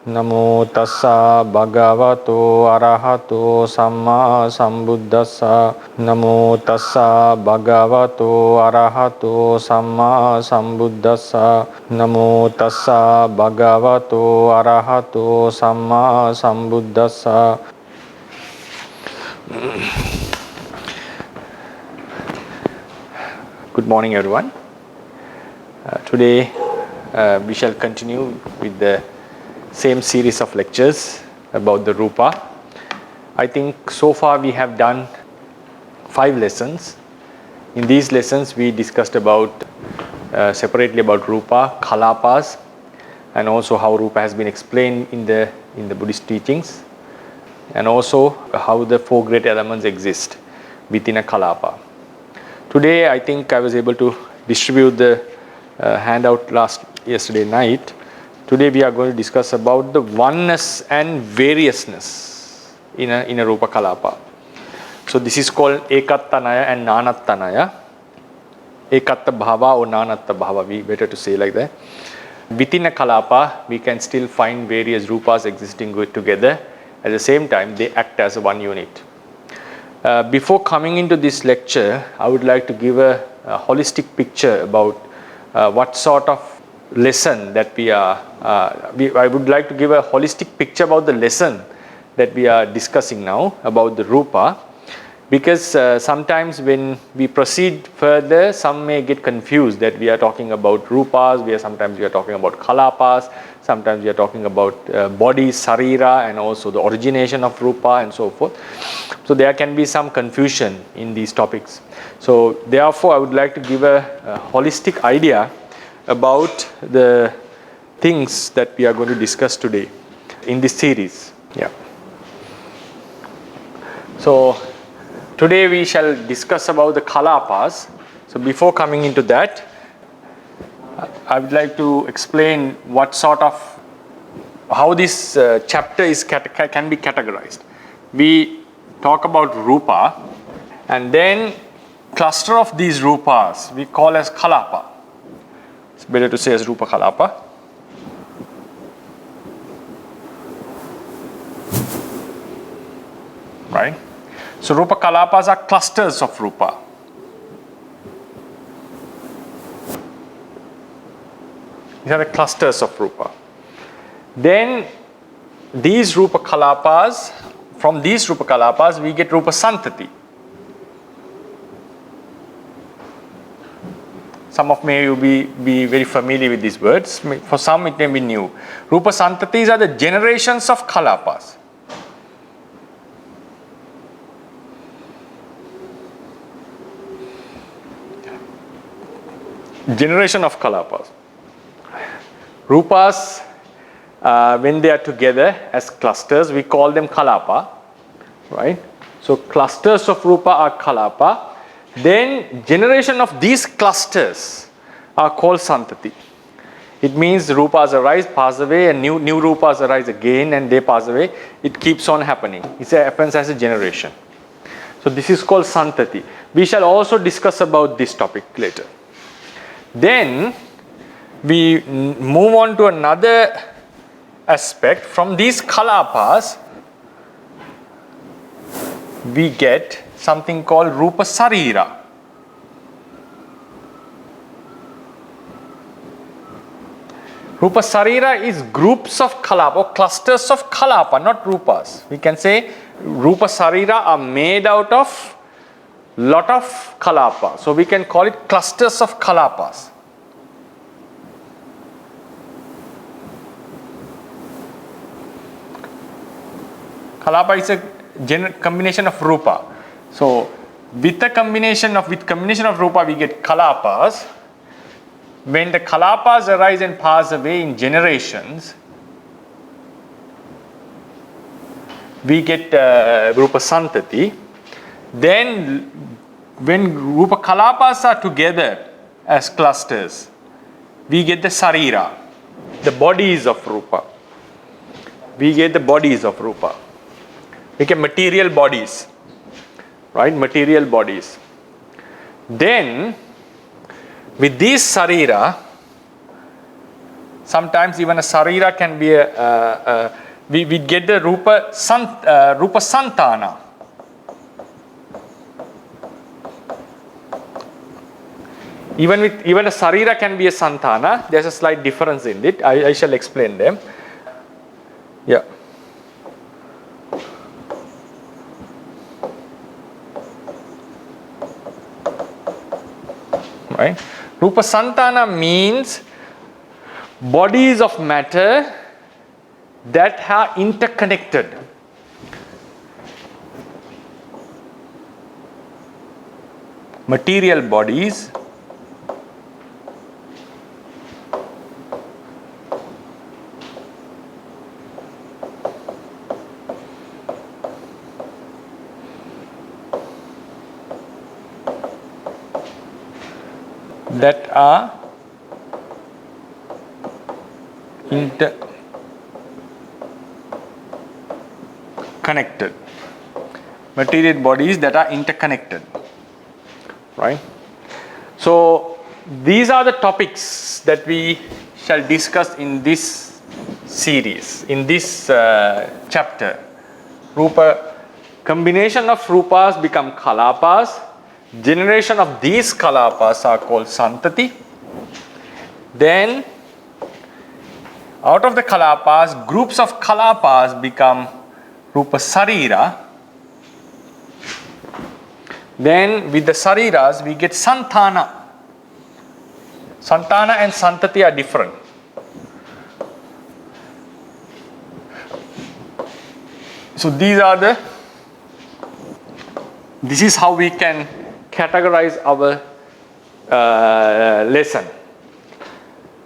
Namo tassa bhagavato arahato samma sambuddhassa. Namo tassa bhagavato arahato samma sambuddhassa. Namo tassa bhagavato arahato samma sambuddhassa. Good morning, everyone. Today we shall continue with the same series of lectures about the Rupa. I think so far we have done 5 lessons. In these lessons we discussed about separately about Rupa, Kalapas, and also how Rupa has been explained in the Buddhist teachings, and also how the 4 great elements exist within a Kalapa. Today I think I was able to distribute the handout yesterday night. Today we are going to discuss about the oneness and variousness in a Rupa Kalapa. So this is called Ekattanaya and Nanattanaya. Ekatta Bhava or Nanatta Bhava, we better to say like that. Within a Kalapa, we can still find various Rupas existing together. At the same time, they act as one unit. Before coming into this lecture, I would like to give a holistic picture about what sort of lesson that I would like to give a holistic picture about the lesson that we are discussing now about the Rupa, because sometimes when we proceed further, some may get confused that we are talking about Rupas, sometimes we are talking about Kalapas, sometimes we are talking about body, Sarira, and also the origination of Rupa and so forth. So there can be some confusion in these topics. So therefore I would like to give a holistic idea about the things that we are going to discuss today in this series. Yeah. So today we shall discuss about the Kalapas. So before coming into that, I would like to explain how this chapter can be categorized. We talk about Rupa, and then cluster of these Rupas we call as Kalapa. It's better to say as Rupa Kalapa. Right? So Rupa Kalapas are clusters of Rupa. These are the clusters of Rupa. Then these Rupa Kalapas, from these Rupa Kalapas we get Rupa Santati. Some of you may be very familiar with these words. For some it may be new. Rupa Santatis are the generations of Kalapas. Generation of Kalapas. Rupas, when they are together as clusters, we call them Kalapa. Right? So clusters of Rupa are Kalapa. Then generation of these clusters are called Santati. It means Rupas arise, pass away, and new Rupas arise again and they pass away. It keeps on happening. It happens as a generation. So this is called Santati. We shall also discuss about this topic later. Then we move on to another aspect. From these Kalapas, we get something called Rupa Sarira. Rupa Sarira is groups of Kalapa or clusters of Kalapa, not Rupas. We can say Rupa Sarira are made out of lot of Kalapa. So we can call it clusters of Kalapas. Kalapa is a combination of Rupa. So with combination of Rupa we get Kalapas. When the Kalapas arise and pass away in generations, we get Rupa Santati. Then when Rupa Kalapas are together as clusters, we get the Sarira, the bodies of Rupa. We get the bodies of Rupa. We get material bodies. Right? Material bodies. Then with these Sarira, Sometimes even a sarira can be we get the rupa santana. Even a sarira can be a santana. There's a slight difference in it. I shall explain them. Yeah. Right. Rupa santana means bodies of matter that are interconnected. Material bodies that are interconnected. Material bodies that are interconnected. Right? So these are the topics that we shall discuss in this series, in this chapter. Rupa, combination of rupas become kalapas. Generation of these kalapas are called santati. Then out of the kalapas, groups of kalapas become rupa sarira. Then with the sariras we get santana. Santana and santati are different. So this is how we can categorize our lesson.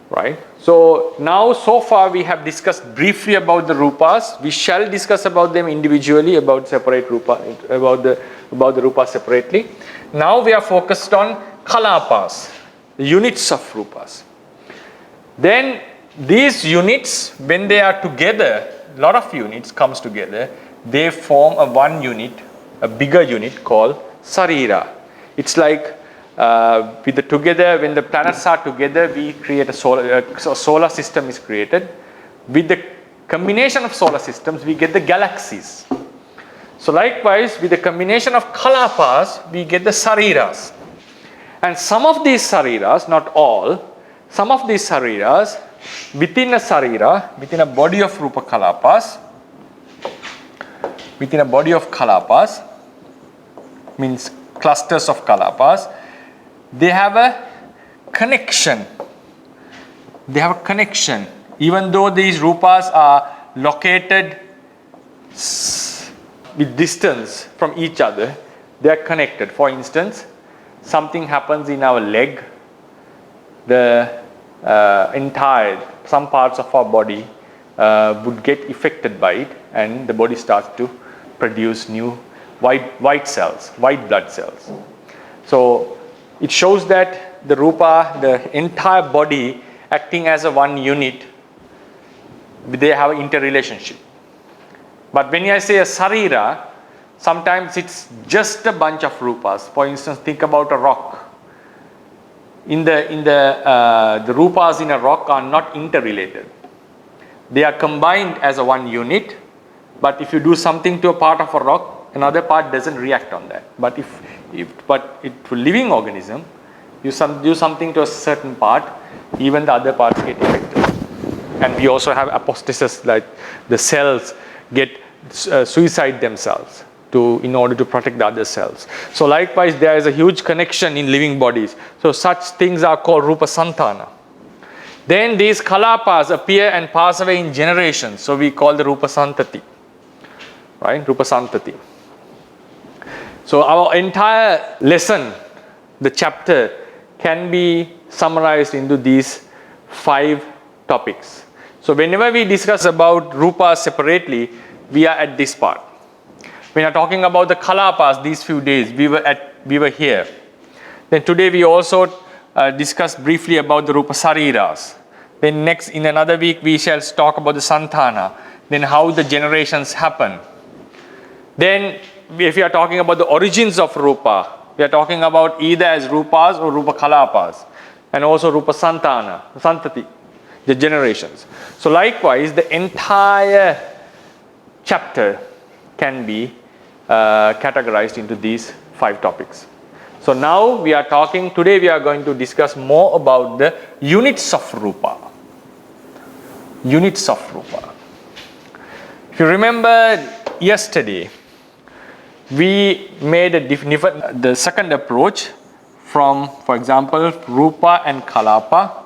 Right? So now so far we have discussed briefly about the rupas. We shall discuss about them individually, about separate rupa, about the rupa separately. Now we are focused on kalapas, the units of rupas. Then these units, when they are together, a lot of units comes together, they form a one unit, a bigger unit called sarira. It's like when the planets are together, we create a solar system is created. With the combination of solar systems, we get the galaxies. So likewise, with the combination of kalapas, we get the sariras. And some of these sariras, not all, some of these sariras, within a sarira, within a body of rupa kalapas, means clusters of kalapas, they have a connection. Even though these rupas are located with distance from each other, they are connected. For instance, something happens in our leg, some parts of our body would get affected by it, and the body starts to produce new white blood cells. So it shows that the rupa, the entire body acting as a one unit, they have an interrelationship. But when I say a sarira, sometimes it's just a bunch of rupas. For instance, think about a rock. The rupas in a rock are not interrelated. They are combined as a one unit, but if you do something to a part of a rock, another part doesn't react on that. But if to living organism, you do something to a certain part, even the other parts get affected. And we also have apostasis, like the cells get suicide themselves in order to protect the other cells. So likewise, there is a huge connection in living bodies. So such things are called rupa santana. Then these kalapas appear and pass away in generations. So we call the rupa santati. Right? Rupa santati. So our entire lesson, the chapter, can be summarized into these 5 topics. So whenever we discuss about rupas separately, we are at this part. When we are talking about the kalapas these few days, we were here. Then today we also discussed briefly about the rupa sariras. Then next, in another week, we shall talk about the santana. Then how the generations happen. Then if we are talking about the origins of rupa, we are talking about either as rupas or rupa kalapas, and also rupa santana, santati. the generations. So likewise, the entire chapter can be categorized into these 5 topics. So now today we are going to discuss more about the units of Rupa. Units of Rupa. If you remember yesterday, we made the second approach from, for example, Rupa and Kalapa.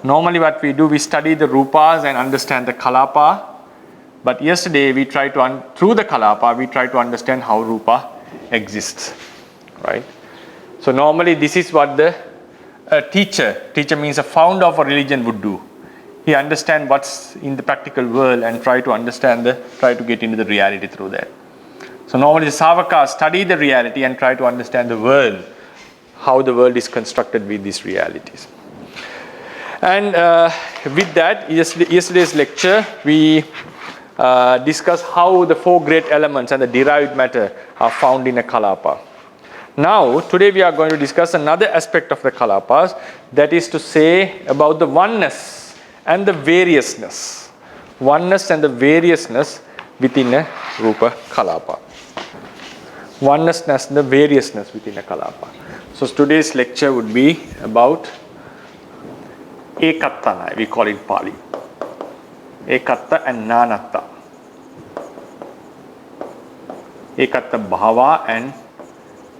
Normally what we do, we study the Rupas and understand the Kalapa. But yesterday we tried to, through the Kalapa, we try to understand how Rupa exists. Right? So normally this is what the teacher means a founder of a religion would do. He understands what's in the practical world and try to get into the reality through that. So normally the Savakas study the reality and try to understand the world, how the world is constructed with these realities. And with that, yesterday's lecture, we discussed how the 4 great elements and the derived matter are found in a Kalapa. Now, today we are going to discuss another aspect of the Kalapas, that is to say about the oneness and the variousness. Oneness and the variousness within a Rupa Kalapa. Oneness and the variousness within a Kalapa. So today's lecture would be about Ekattana, we call it Pali. Ekatta and Nanatta. Ekatta Bhava and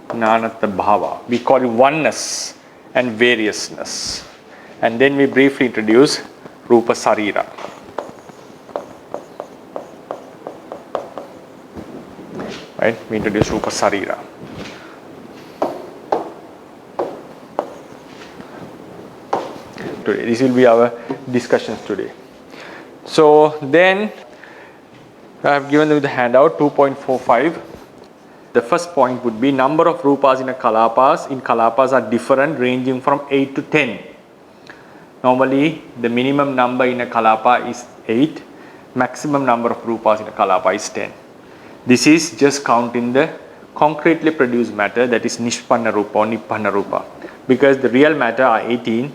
Nanatta Bhava. We call it oneness and variousness. And then we briefly introduce Rupa Sarira. Right? We introduce Rupa Sarira. Today, this will be our discussions today. So then, I have given you the handout 2.45. The first point would be number of Rupas in a Kalapas. In Kalapas are different, ranging from 8 to 10. Normally, the minimum number in a Kalapa is 8. Maximum number of Rupas in a Kalapa is 10. This is just counting the concretely produced matter, that is Nishpanna Rupa or Nippanna Rupa. Because the real matter are 18.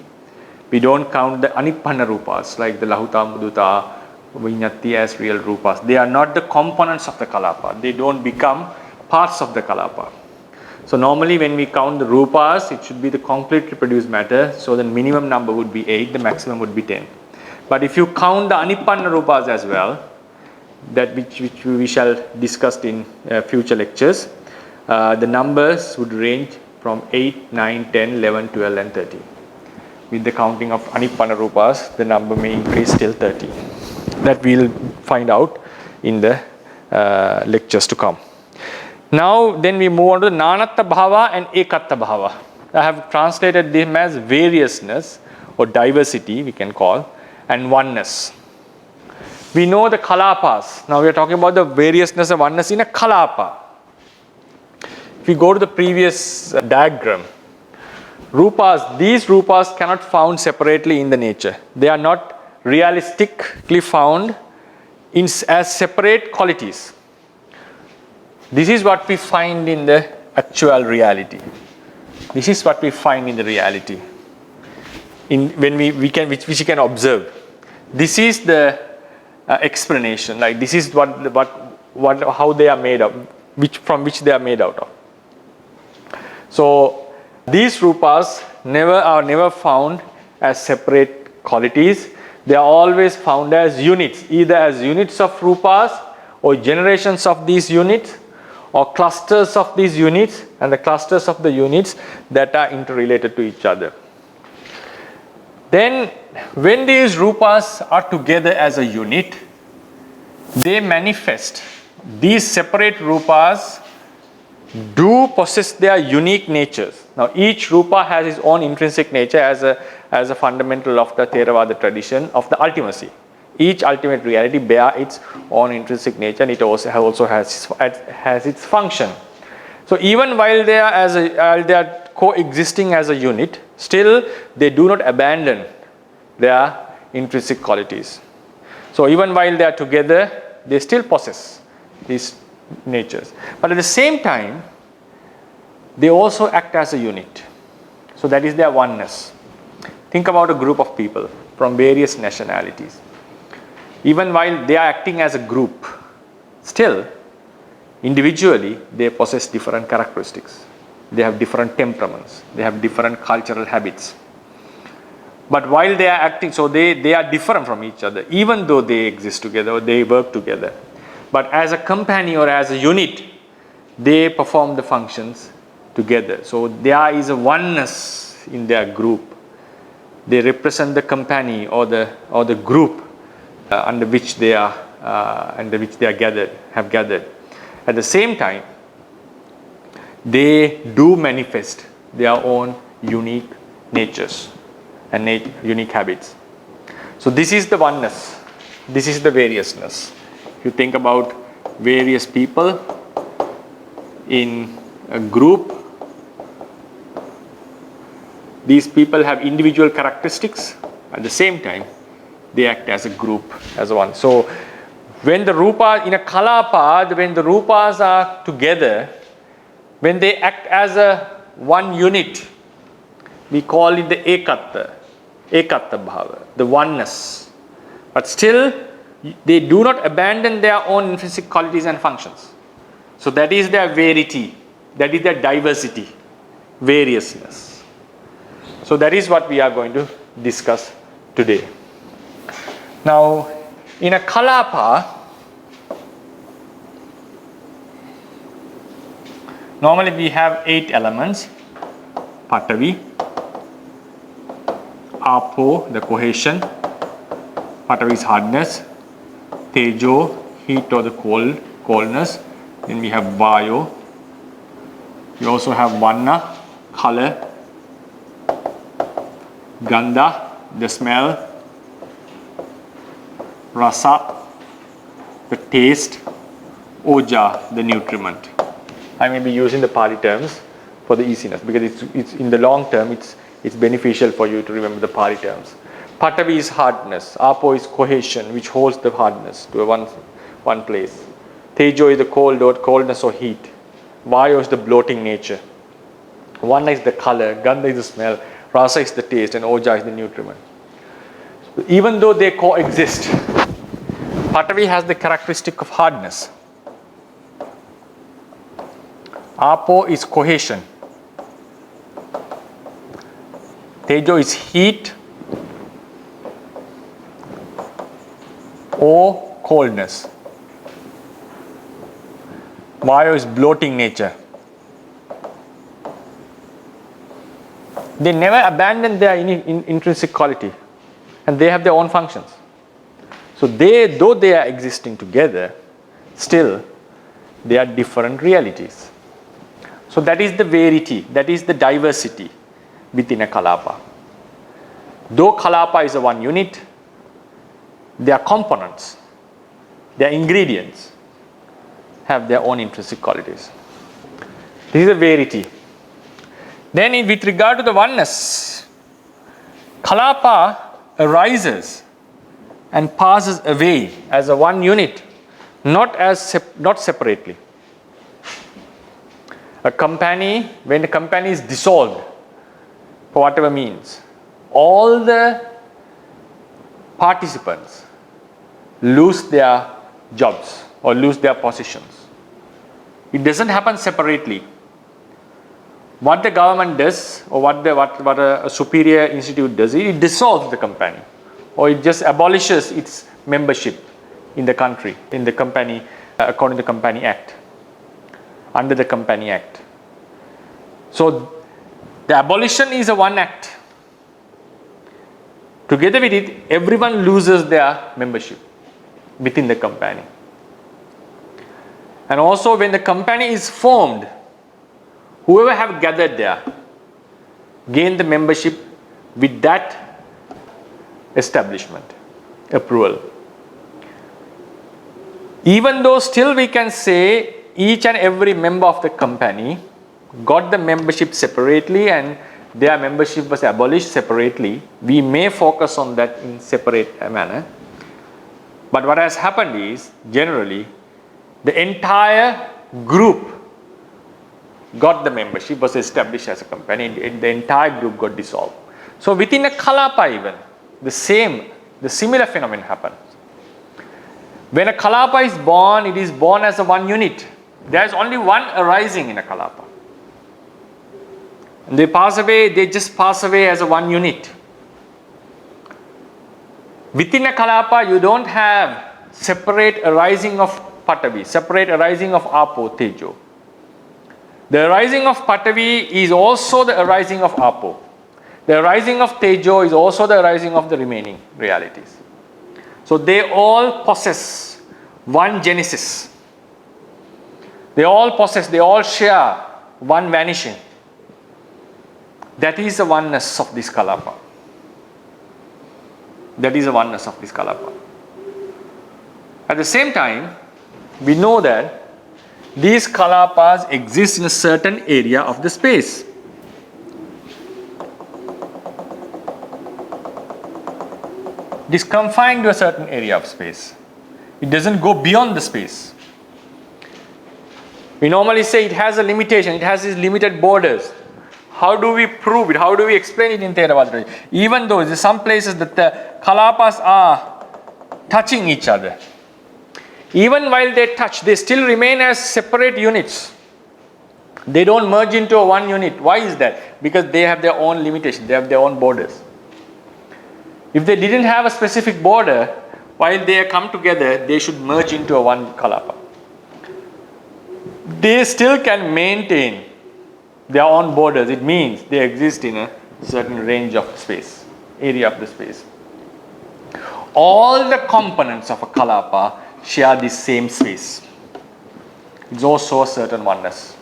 We don't count the Anippanna Rupas like the Lahuta, Muduta, Vinyati as real Rupas. They are not the components of the Kalapa. They don't become parts of the Kalapa. So normally when we count the Rupas, it should be the concretely produced matter. So the minimum number would be 8, the maximum would be 10. But if you count the Anippanna Rupas as well, that which we shall discuss in future lectures, the numbers would range from 8, 9, 10, 11, 12 and 13. With the counting of Anippanna Rupas, the number may increase till 30. That we'll find out in the lectures to come. Now then we move on to Nanatta Bhava and Ekatta Bhava. I have translated them as variousness or diversity we can call, and oneness. We know the Kalapas. Now we are talking about the variousness and oneness in a Kalapa. If we go to the previous diagram, Rupas, these Rupas cannot found separately in the nature. They are not realistically found as separate qualities. This is what we find in the actual reality. This is what we find in the reality. When we can observe. This is the explanation. Like this is how they are made of, from which they are made out of. So these Rupas are never found as separate qualities. They are always found as units, either as units of Rupas or generations of these units, or clusters of these units and the clusters of the units that are interrelated to each other. Then when these Rupas are together as a unit, they manifest. These separate Rupas do possess their unique natures. Now each Rupa has its own intrinsic nature as a fundamental of the Theravada tradition of the ultimacy. Each ultimate reality bears its own intrinsic nature, and it also has its function. So even while they are coexisting as a unit, still they do not abandon their intrinsic qualities. So even while they are together, they still possess these natures. But at the same time, they also act as a unit. So that is their oneness. Think about a group of people from various nationalities. Even while they are acting as a group, still, individually, they possess different characteristics. They have different temperaments. They have different cultural habits. But while they are acting, so they are different from each other, even though they exist together or they work together. But as a company or as a unit, they perform the functions together. So there is a oneness in their group. They represent the company or the group under which they are gathered, have gathered. At the same time, they do manifest their own unique natures and unique habits. So this is the oneness. This is the variousness. If you think about various people in a group, these people have individual characteristics. At the same time, they act as a group, as one. So when the Rupa, in a Kalapa, when the Rupas are together, when they act as a one unit, we call it the Ekatta Bhava, the oneness. But still, they do not abandon their own intrinsic qualities and functions. So that is their rarity, that is their diversity, variousness. So that is what we are going to discuss today. Now, in a Kalapa, normally we have 8 elements. Patavi, Apo, the cohesion, Patavi is hardness, Tejo, heat or the coldness. Then we have Vayo. We also have Vanna, color, Gandha, the smell, Rasa, the taste, Oja, the nutriment. I may be using the Pali terms for the easiness because it's in the long term it's beneficial for you to remember the Pali terms. Patavi is hardness, Apo is cohesion which holds the hardness to one place. Tejo is the coldness or heat. Vayo is the bloating nature. Vanna is the color, Gandha is the smell, Rasa is the taste, and Oja is the nutriment. Even though they coexist, Patavi has the characteristic of hardness. Apo is cohesion. Tejo is heat or coldness. Vayo is bloating nature. They never abandon their intrinsic quality and they have their own functions. So though they are existing together, still they are different realities. So that is the rarity, that is the diversity within a Kalapa. Though Kalapa is a one unit, their components, their ingredients have their own intrinsic qualities. This is a rarity. Then with regard to the oneness, Kalapa arises and passes away as a one unit, not separately. A company, when the company is dissolved, for whatever means, all the participants lose their jobs or lose their positions. It doesn't happen separately. What the government does or what a superior institute does, it dissolves the company or it just abolishes its membership in the country, in the company, according to the Company Act, under the Company Act. So the abolition is a one act. Together with it, everyone loses their membership within the company. And also when the company is formed, whoever have gathered there gain the membership with that establishment, approval. Even though still we can say each and every member of the company got the membership separately and their membership was abolished separately, we may focus on that in separate manner. But what has happened is, generally, the entire group got the membership, was established as a company, and the entire group got dissolved. So within a kalapa even, the similar phenomenon happens. When a kalapa is born, it is born as a one unit. There is only one arising in a kalapa. And they pass away, they just pass away as a one unit. Within a kalapa, you don't have separate arising of Patavi, separate arising of Apo, Tejo. The arising of Patavi is also the arising of Apo. The arising of Tejo is also the arising of the remaining realities. So they all possess one genesis. They all possess, they all share one vanishing. That is the oneness of this kalapa. That is the oneness of this kalapa. At the same time, we know that these kalapas exist in a certain area of the space. It is confined to a certain area of space. It doesn't go beyond the space. We normally say it has a limitation, it has these limited borders. How do we prove it? How do we explain it in Theravada tradition? Even though in some places that the kalapas are touching each other, even while they touch, they still remain as separate units. They don't merge into a one unit. Why is that? Because they have their own limitations, they have their own borders. If they didn't have a specific border, while they come together, they should merge into a one kalapa. They still can maintain their own borders. It means they exist in a certain range of space, area of the space. All the components of a kalapa share the same space. It's also a certain oneness.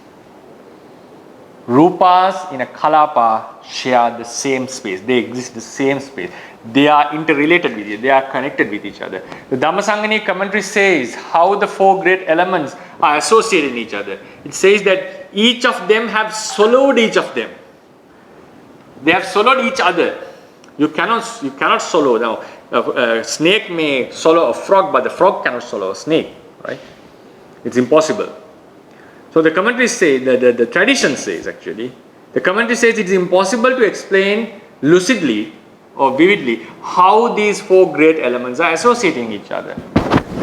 Rupas in a kalapa share the same space. They exist the same space. They are interrelated with it. They are connected with each other. The Dhammasangani commentary says how the four great elements are associated in each other. It says that each of them have swallowed each of them. They have swallowed each other. You cannot swallow. Now, a snake may swallow a frog, but the frog cannot swallow a snake, right? It's impossible. So the commentary say, the tradition says actually, the commentary says it is impossible to explain lucidly or vividly how these four great elements are associating each other.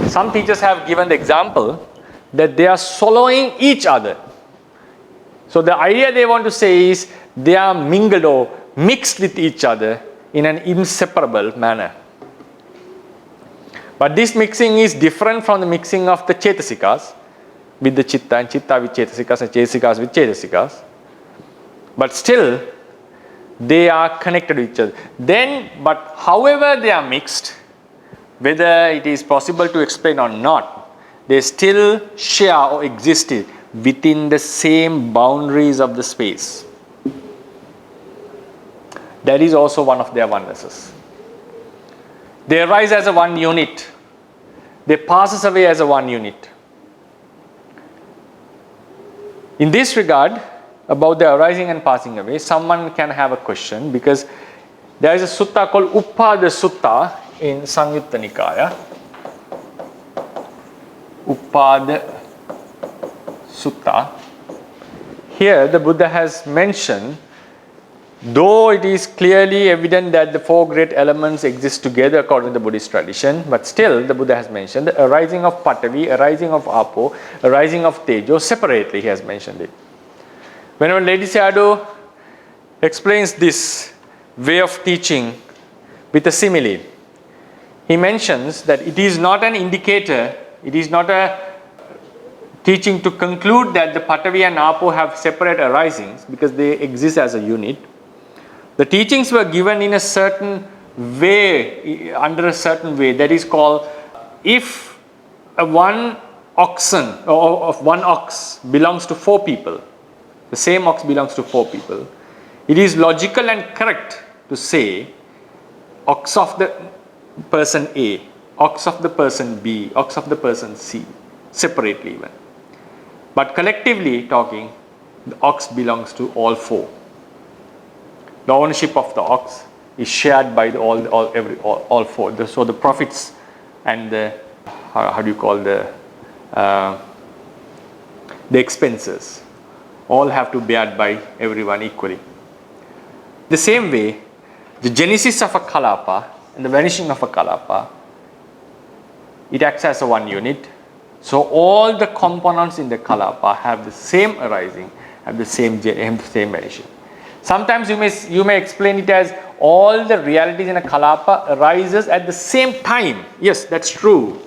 Some teachers have given the example that they are swallowing each other. So the idea they want to say is they are mingled or mixed with each other in an inseparable manner. But this mixing is different from the mixing of the Chetasikas with the Chitta and Chitta with Chetasikas and Chetasikas with Chetasikas. But still, they are connected with each other. But however they are mixed, whether it is possible to explain or not, they still share or exist within the same boundaries of the space. That is also one of their onennesses. They arise as a one unit. They pass away as a one unit. In this regard, about the arising and passing away, someone can have a question because there is a sutta called Uppada Sutta in Samyutta Nikaya. Uppada Sutta. Here the Buddha has mentioned, though it is clearly evident that the four great elements exist together according to the Buddhist tradition, but still the Buddha has mentioned the arising of Patavi, arising of Apo, arising of Tejo, separately he has mentioned it. Whenever Lady Sayadaw explains this way of teaching with a simile, he mentions that it is not an indicator, it is not a teaching to conclude that the Patavi and Apo have separate arisings because they exist as a unit. The teachings were given in a certain way, under a certain way, that is called, if one oxen or of one ox belongs to four people, the same ox belongs to four people, it is logical and correct to say ox of the person A, ox of the person B, ox of the person C, separately even. But collectively talking, the ox belongs to all four. The ownership of the ox is shared by all four. So the profits and the expenses all have to be beared by everyone equally. The same way, the genesis of a kalapa and the vanishing of a kalapa, it acts as a one unit. So all the components in the kalapa have the same arising, have the same vanishing. Sometimes you may explain it as all the realities in a kalapa arises at the same time. Yes, that's true.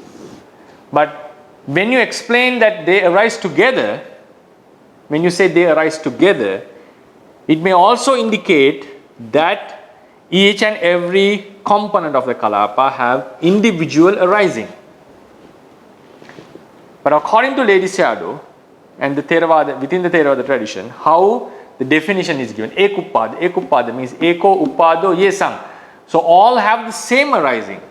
But when you explain that they arise together, when you say they arise together, it may also indicate that each and every component of the kalapa have individual arising. But according to Lady Sayadaw and the Theravada, within the Theravada tradition, how the definition is given, Ekupada means Eko Upado Yesang. So all have the same arising.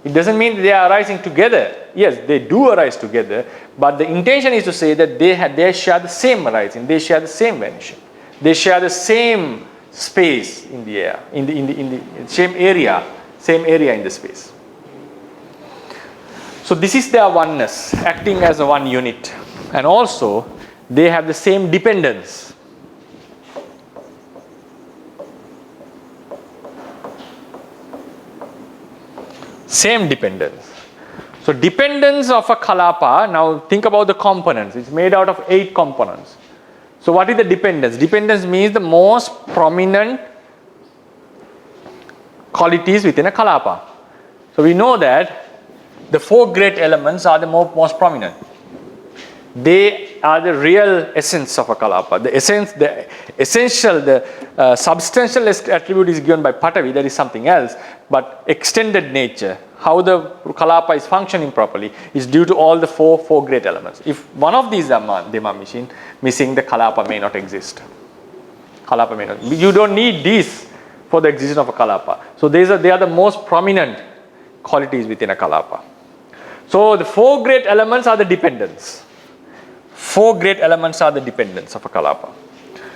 It doesn't mean they are arising together. Yes, they do arise together, but the intention is to say that they share the same arising, they share the same vanishing, they share the same space in the air, in the same area in the space. So this is their oneness, acting as a one unit, and also they have the same dependence. Same dependence. So dependence of a kalapa, now think about the components. It's made out of 8 components. So what is the dependence? Dependence means the most prominent qualities within a kalapa. So we know that the 4 great elements are the most prominent. They are the real essence of a kalapa. The essence, the essential, the substantial attribute is given by Patavi, that is something else. But extended nature, how the kalapa is functioning properly, is due to all the four great elements. If one of these are missing, the kalapa may not exist. Kalapa may not. You don't need these for the existence of a kalapa. So they are the most prominent qualities within a kalapa. So the 4 great elements are the dependents. 4 great elements are the dependents of a kalapa.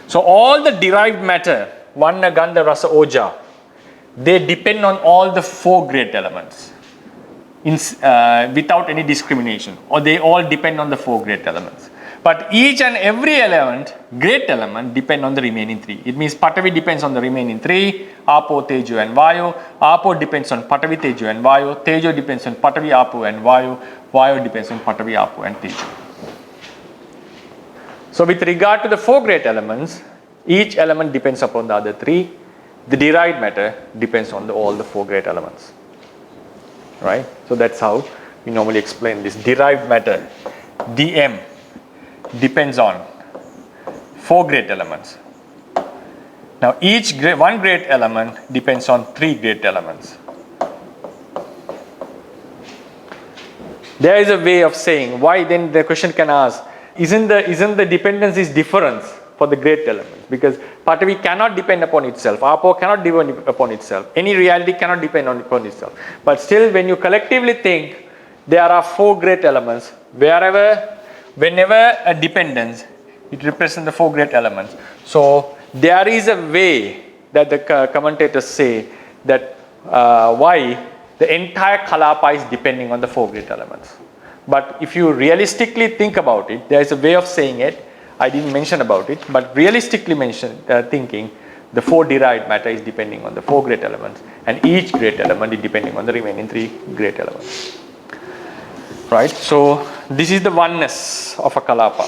So all the derived matter, Vanna, Gandha, Rasa, Oja, they depend on all the 4 great elements without any discrimination, or they all depend on the 4 great elements. But each and every great element, depend on the remaining 3. It means Patavi depends on the remaining 3, Apo, Tejo and Vayu. Apo depends on Patavi, Tejo and Vayu. Tejo depends on Patavi, Apo and Vayu. Vayu depends on Patavi, Apo and Tejo. So with regard to the 4 great elements, each element depends upon the other 3. The derived matter depends on all the 4 great elements. Right? So that's how we normally explain this. Derived matter, DM, depends on 4 great elements. Now one great element depends on 3 great elements. There is a way of saying, why then the question can ask, isn't the dependence is difference for the great elements? Because Patavi cannot depend upon itself, Apo cannot depend upon itself, any reality cannot depend upon itself. But still, when you collectively think, there are 4 great elements, whenever a dependence, it represents the 4 great elements. So there is a way that the commentators say that why the entire kalapa is depending on the 4 great elements. But if you realistically think about it, there is a way of saying it. I didn't mention about it, but realistically thinking, the 4 derived matter is depending on the 4 great elements, and each great element is depending on the remaining 3 great elements. Right? So this is the oneness of a kalapa.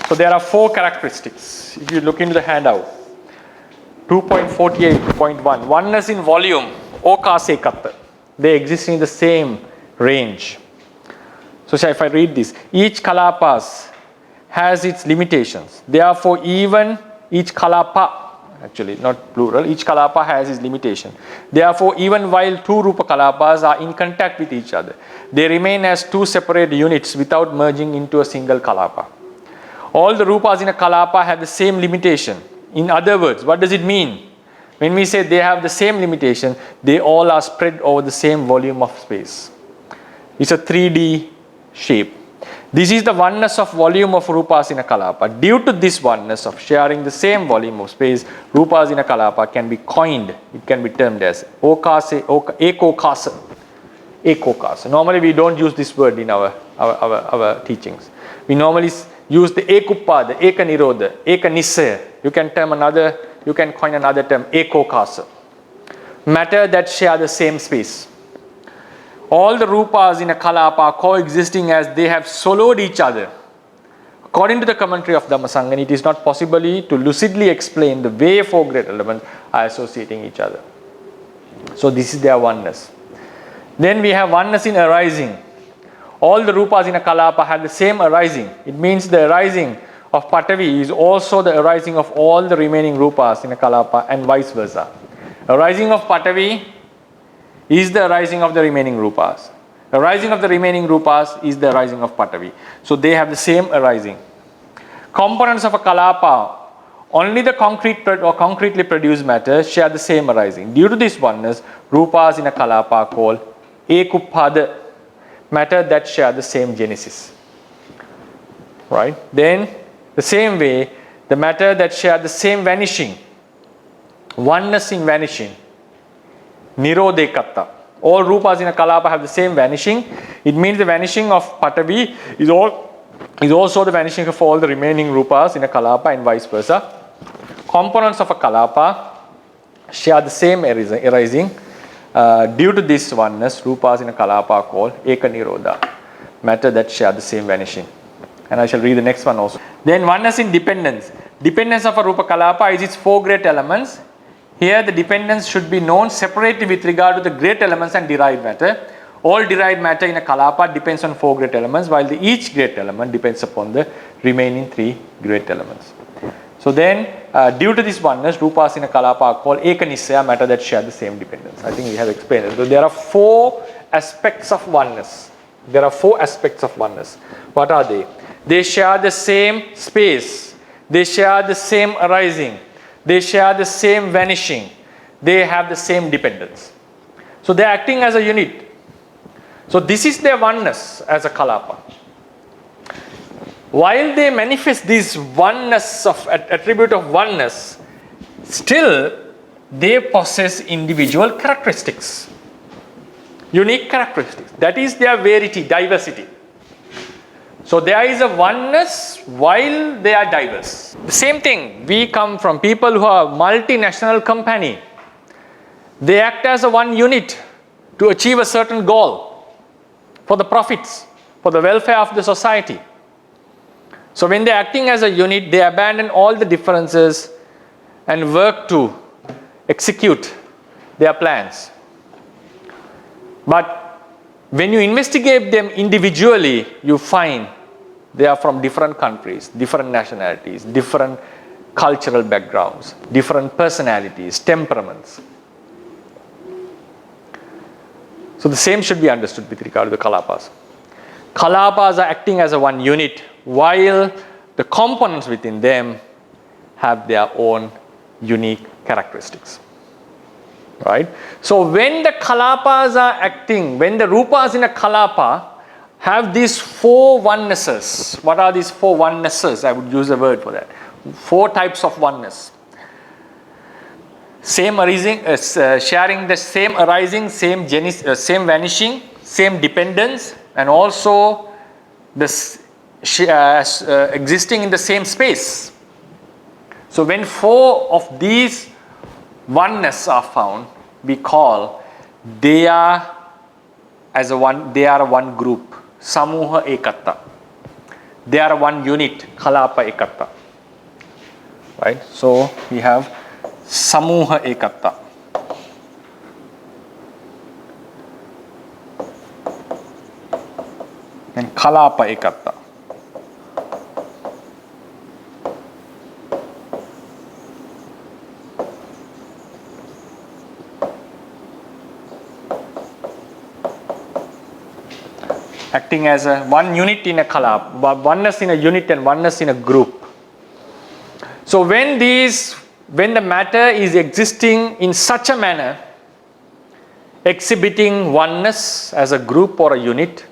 So there are 4 characteristics. If you look into the handout, 2.48.1, oneness in volume, okase katta. They exist in the same range. So if I read this, each kalapas has its limitations. Therefore, even each kalapa, actually not plural, each kalapa has its limitation. Therefore, even while 2 rupa kalapas are in contact with each other, they remain as 2 separate units without merging into a single kalapa. All the rupas in a kalapa have the same limitation. In other words, what does it mean? When we say they have the same limitation, they all are spread over the same volume of space. It's a 3D shape. This is the oneness of volume of rupas in a kalapa. Due to this oneness of sharing the same volume of space, rupas in a kalapa can be coined. It can be termed as ekokasa. Ekokasa. Normally we don't use this word in our teachings. We normally use the ekupa, the ekanirodha, ekanisaya. You can coin another term, ekokasa. matter that share the same space. All the rupas in a kalapa are coexisting as they have soloed each other. According to the commentary of Dhammasangha, it is not possible to lucidly explain the way four great elements are associating each other. So this is their oneness. Then we have oneness in arising. All the rupas in a kalapa have the same arising. It means the arising of Patavi is also the arising of all the remaining rupas in a kalapa and vice versa. Arising of Patavi is the arising of the remaining rupas. Arising of the remaining rupas is the arising of Patavi. So they have the same arising. Components of a kalapa, only the concrete or concretely produced matter share the same arising. Due to this oneness, rupas in a kalapa are called ekupada, matter that share the same genesis. Right? Then, the same way, the matter that share the same vanishing, oneness in vanishing, nirodekatta. All rupas in a kalapa have the same vanishing. It means the vanishing of Patavi is also the vanishing of all the remaining rupas in a kalapa and vice versa. Components of a kalapa share the same arising. Due to this oneness, rupas in a kalapa are called eka nirodha, matter that share the same vanishing. And I shall read the next one also. Then oneness in dependence. Dependence of a rupa kalapa is its four great elements. Here the dependence should be known separately with regard to the great elements and derived matter. All derived matter in a kalapa depends on four great elements, while each great element depends upon the remaining three great elements. So then, due to this oneness, rupas in a kalapa are called ekanisaya, matter that share the same dependence. I think we have explained it. So there are four aspects of oneness. There are four aspects of oneness. What are they? They share the same space. They share the same arising. They share the same vanishing. They have the same dependence. So they are acting as a unit. So this is their oneness as a kalapa. While they manifest this oneness of attribute of oneness, still they possess individual characteristics, unique characteristics. That is their rarity, diversity. So there is a oneness while they are diverse. The same thing, we come from people who are multinational company. They act as a one unit to achieve a certain goal for the profits, for the welfare of the society. So when they are acting as a unit, they abandon all the differences and work to execute their plans. But when you investigate them individually, you find they are from different countries, different nationalities, different cultural backgrounds, different personalities, temperaments. So the same should be understood with regard to the kalapas. Kalapas are acting as a one unit, while the components within them have their own unique characteristics. Right? So when the kalapas are acting, when the rupas in a kalapa have these four onenesses. What are these four onenesses? I would use a word for that. Four types of oneness. Same arising, sharing the same arising, same same vanishing, same dependence, and also this existing in the same space. So when four of these oneness are found, we call they are one group, samuha ekatta. They are one unit, kalapa ekatta. Right? So we have samuha ekatta. And kalapa ekatta. Acting as a one unit in a kalapa, oneness in a unit and oneness in a group. So when the matter is existing in such a manner, exhibiting oneness as a group or a unit,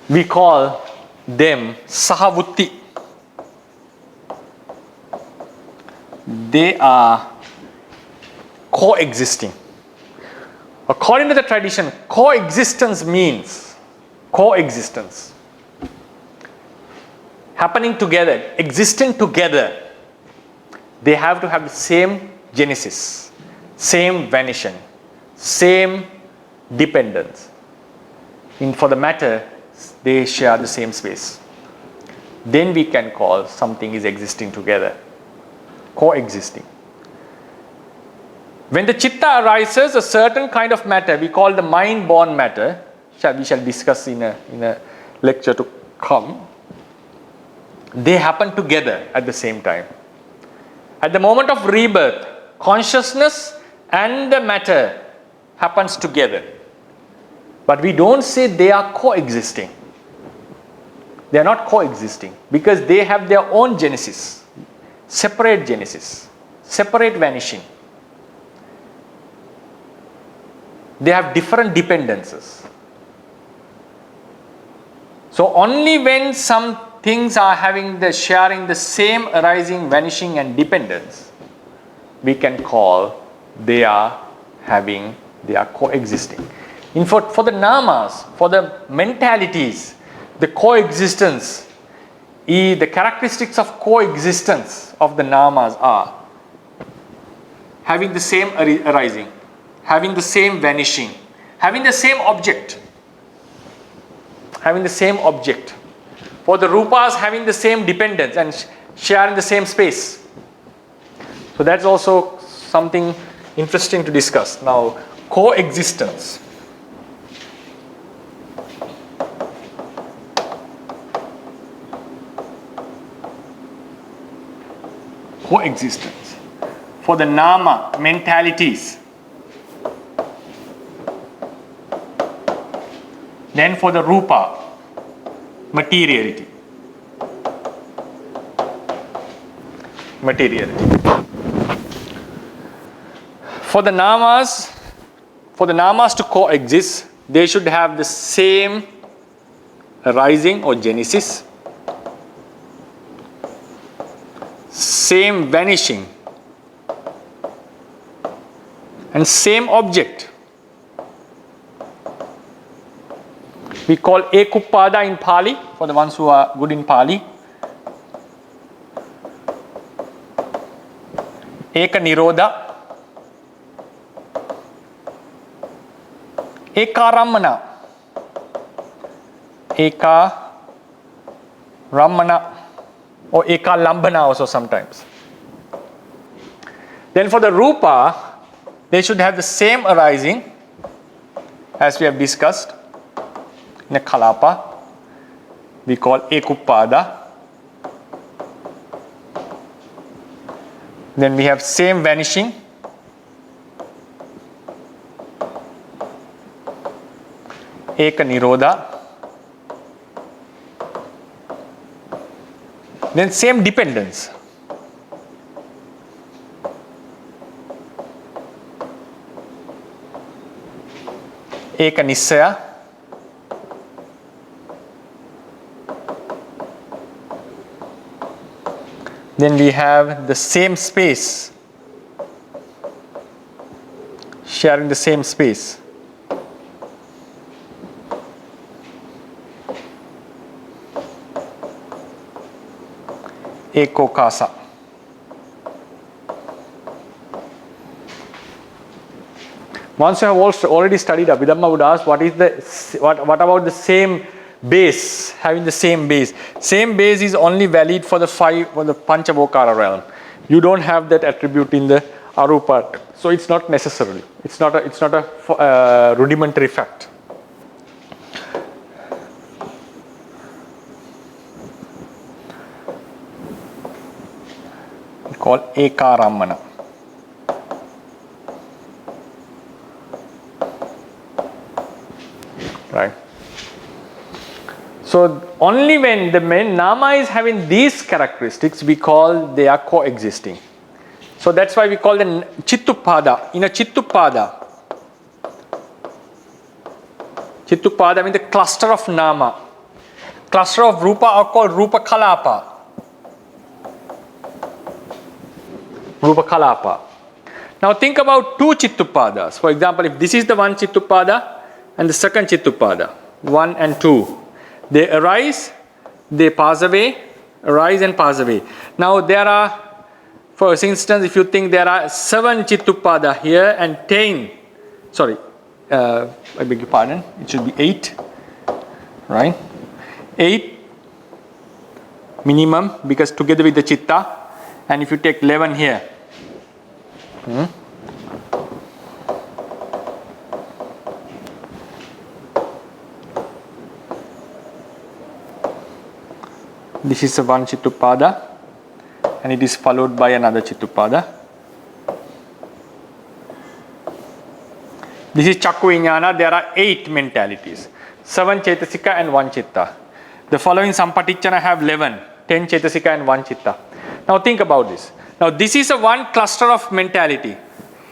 we call them sahavutti. They are coexisting. According to the tradition, coexistence means coexistence. Happening together, existing together. They have to have the same genesis, same vanishing, same dependence. For the matter, they share the same space. Then we can call something is existing together, coexisting. When the chitta arises, a certain kind of matter, we call the mind-born matter, we shall discuss in a lecture to come, they happen together at the same time. At the moment of rebirth, consciousness and the matter happens together. But we don't say they are coexisting. They are not coexisting because they have their own genesis, separate vanishing. They have different dependences. So only when some things are sharing the same arising, vanishing and dependence, we can call they are coexisting. For the namas, for the mentalities, the coexistence, the characteristics of coexistence of the namas are having the same arising, having the same vanishing, having the same object. For the rupas, having the same dependence and sharing the same space. So that's also something interesting to discuss. Now, coexistence. Coexistence. For the nama, mentalities. Then for the rupa, materiality. For the namas to coexist, they should have the same arising or genesis, same vanishing, and same object. We call ekuppada in Pali, for the ones who are good in Pali. Eka nirodha. Eka ramana, or eka lambana also sometimes. Then for the rupa, they should have the same arising as we have discussed. In a kalapa, we call ekuppada. Then we have same vanishing. Eka nirodha. Then same dependence. Eka nissaya. Then we have the same space, sharing the same space. Ekokasa. Once you have already studied Abhidhamma, would ask what about the same base, having the same base. Same base is only valid for the Panchavokara realm. You don't have that attribute in the Arupa, so it's not necessarily. It's not a rudimentary fact. We call Ekaramana. Right. So only when the nama is having these characteristics, we call they are coexisting. So that's why we call them Chittupada. In a Chittupada means the cluster of nama. Cluster of rupa are called Rupa Kalapa. Rupa Kalapa. Now think about two Chittupadas. For example, if this is the one Chittupada and the second Chittupada, 1 and 2. They arise, they pass away, arise and pass away. Now there are For instance, if you think there are 7 Chittupada here and 10, sorry, I beg your pardon, it should be 8, right? 8 minimum, because together with the Chitta, and if you take 11 here, this is a one Chittupada, and it is followed by another Chittupada. This is Chakku Vijnana. There are 8 mentalities, 7 Chetasika and 1 Chitta. The following Sampatichana have 11, 10 Chetasika and 1 Chitta. Now think about this. Now this is a one cluster of mentality.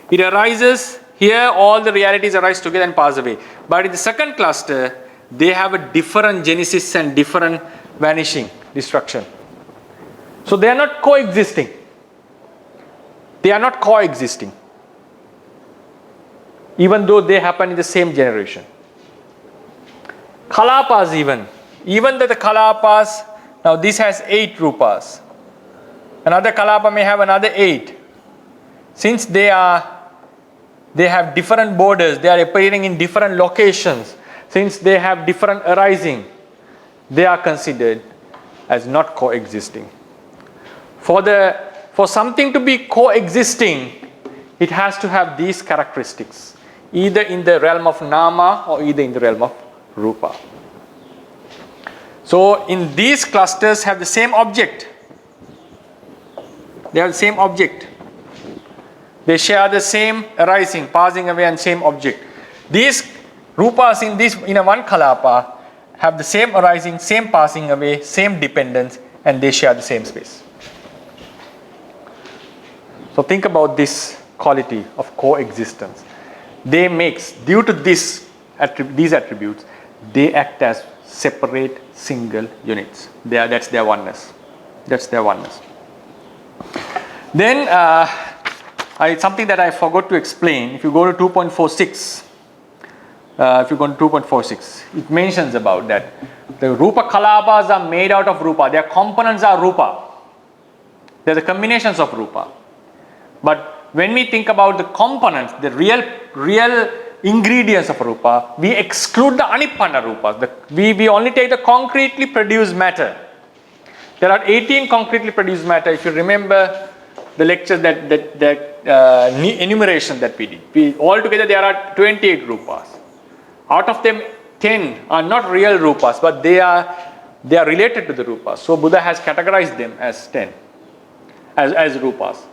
It arises here, all the realities arise together and pass away. But in the second cluster, they have a different genesis and different vanishing, destruction. So they are not coexisting. They are not coexisting, even though they happen in the same generation. Kalapas even though the Kalapas, now this has 8 Rupas. Another Kalapa may have another 8. Since they have different borders, they are appearing in different locations. Since they have different arising, they are considered as not coexisting. For something to be coexisting, it has to have these characteristics, either in the realm of Nama or either in the realm of Rupa. So in these clusters have the same object. They have the same object. They share the same arising, passing away, and same object. These Rupas in a one Kalapa have the same arising, same passing away, same dependence, and they share the same space. So think about this quality of coexistence. They mix, due to these attributes, they act as separate single units. That's their oneness. That's their oneness. Then something that I forgot to explain. If you go to 2.46, it mentions about that the Rupa Kalapas are made out of Rupa. Their components are Rupa. They're the combinations of Rupa. But when we think about the components, the real ingredients of Rupa, we exclude the Anippana Rupas. We only take the concretely produced matter. There are 18 concretely produced matter. If you remember the lecture enumeration that we did, altogether there are 28 Rupas. Out of them, 10 are not real Rupas, but they are related to the Rupas. So Buddha has categorized them as 10, as Rupas.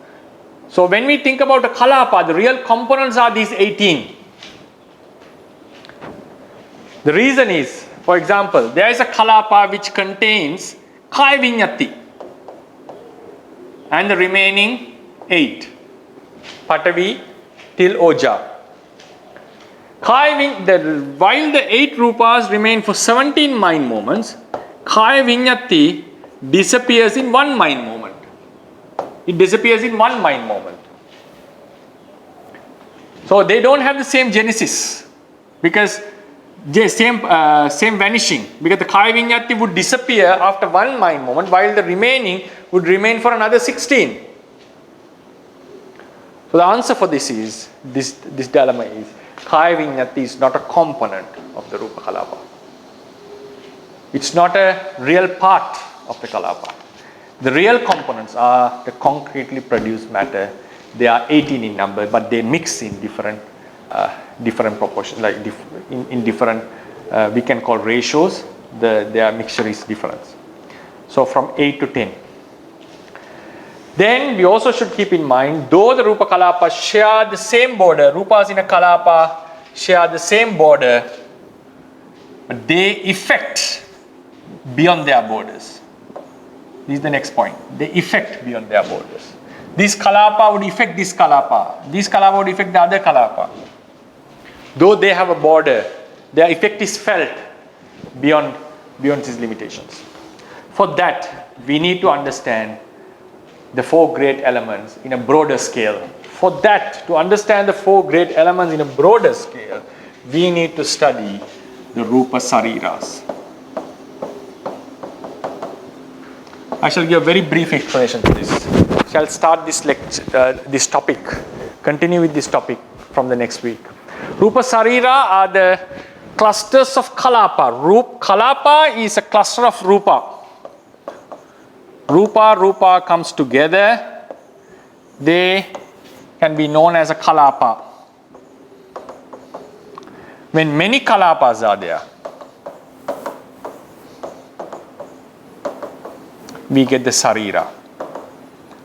So when we think about the Kalapa, the real components are these 18. The reason is, for example, there is a Kalapa which contains Kaya Viññati and the remaining 8, Patavi till Oja. While the 8 Rupas remain for 17 mind moments, Kaya Viññati disappears in one mind moment. It disappears in one mind moment. So they don't have the same genesis, because same vanishing, because the Kaya Viññati would disappear after one mind moment, while the remaining would remain for another 16. So the answer for this is, this dilemma is, Kaya Viññati is not a component of the Rupa Kalapa. It's not a real part of the Kalapa. The real components are the concretely produced matter. They are 18 in number, but they mix in different proportions, like in different, we can call ratios. Their mixture is different. So from 8 to 10. Then we also should keep in mind, though the Rupa Kalapa share the same border, Rupas in a Kalapa share the same border, but they effect beyond their borders. This is the next point. They effect beyond their borders. This Kalapa would affect this Kalapa. This Kalapa would affect the other Kalapa. Though they have a border, their effect is felt beyond these limitations. For that, we need to understand the 4 great elements in a broader scale. For that, to understand the 4 great elements in a broader scale, we need to study the Rupa Sariras. I shall give a very brief explanation to this. shall start this lecture, this topic, continue with this topic from the next week. Rupa Sarira are the clusters of Kalapa. Kalapa is a cluster of Rupa. Rupa comes together. They can be known as a Kalapa. When many Kalapas are there, we get the Sarira.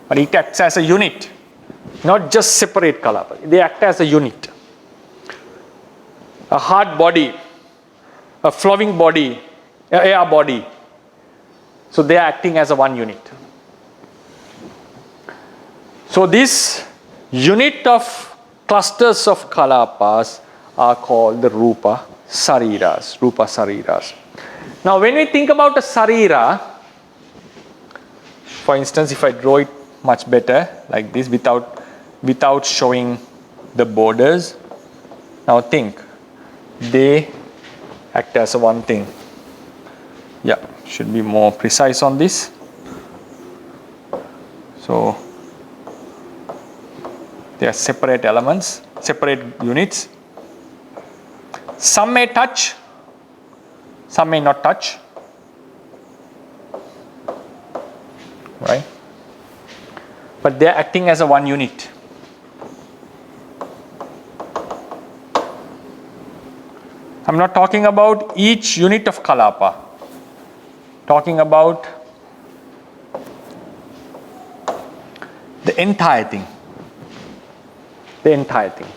But it acts as a unit, not just separate Kalapa. They act as a unit. A hard body, a flowing body, an air body. So they are acting as a one unit. So this unit of clusters of Kalapas are called the Rupa Sariras. Rupa Sariras. Now when we think about a Sarira, for instance, if I draw it much better like this without showing the borders, now think, they act as one thing. Yeah, should be more precise on this. So they are separate elements, separate units. Some may touch, some may not touch. Right? But they are acting as a one unit. I'm not talking about each unit of Kalapa. Talking about the entire thing. The entire thing.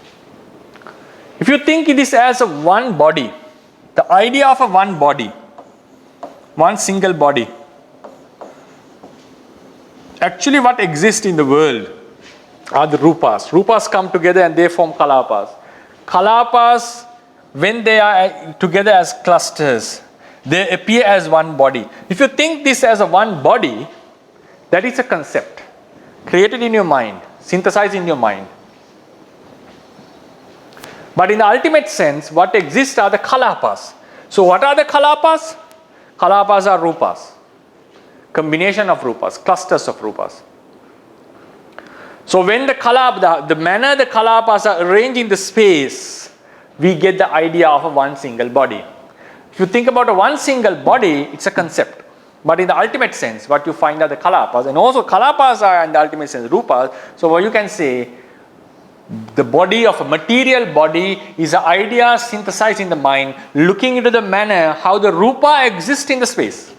If you think it is as a one body, the idea of a one body, one single body, actually what exists in the world are the Rupas. Rupas come together and they form Kalapas. Kalapas, when they are together as clusters, they appear as one body. If you think this as a one body, that is a concept created in your mind, synthesized in your mind. But in the ultimate sense, what exists are the Kalapas. So what are the Kalapas? Kalapas are Rupas. Combination of Rupas, clusters of Rupas. So when the manner the Kalapas are arranged in the space, we get the idea of a one single body. If you think about a one single body, it's a concept. But in the ultimate sense, what you find are the Kalapas. And also Kalapas are in the ultimate sense Rupas. So what you can say, the body of a material body is an idea synthesized in the mind, looking into the manner how the Rupa exists in the space.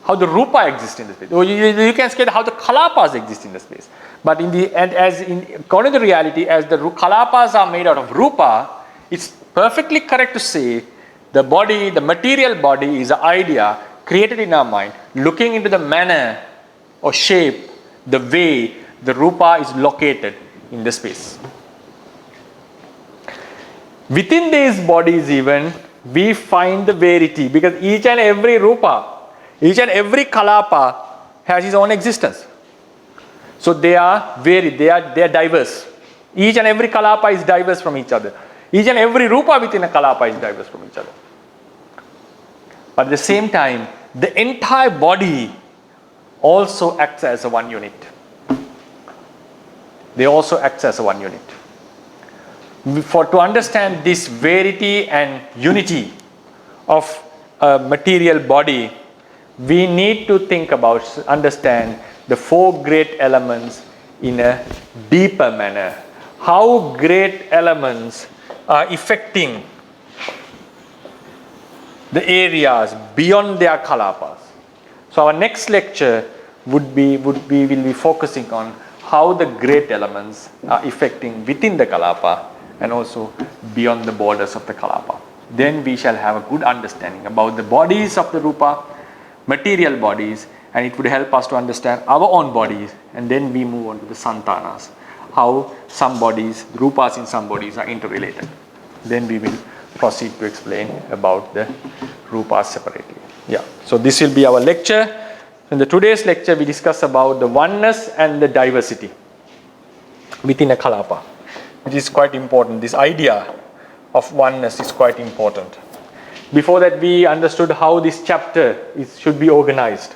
How the Rupa exists in the space. Or you can say how the Kalapas exist in the space. But in the end, according to reality, as the Kalapas are made out of Rupa, it's perfectly correct to say the body, the material body is an idea created in our mind, looking into the manner or shape, the way the Rupa is located in the space. Within these bodies even, we find the rarity, because each and every Rupa, each and every Kalapa has its own existence. So they are varied, they are diverse. Each and every Kalapa is diverse from each other. Each and every Rupa within a Kalapa is diverse from each other. But at the same time, the entire body also acts as a one unit. They also act as a one unit. To understand this rarity and unity of a material body, we need to understand the four great elements in a deeper manner. How great elements are affecting the areas beyond their Kalapas. So our next lecture will be focusing on how the great elements are affecting within the Kalapa and also beyond the borders of the Kalapa. Then we shall have a good understanding about the bodies of the Rupa, material bodies, and it would help us to understand our own bodies, and then we move on to the Santanas, how some bodies, Rupas in some bodies are interrelated. Then we will proceed to explain about the Rupas separately. Yeah, so this will be our lecture. In the today's lecture, we discuss about the oneness and the diversity within a Kalapa, which is quite important. This idea of oneness is quite important. Before that, we understood how this chapter should be organized.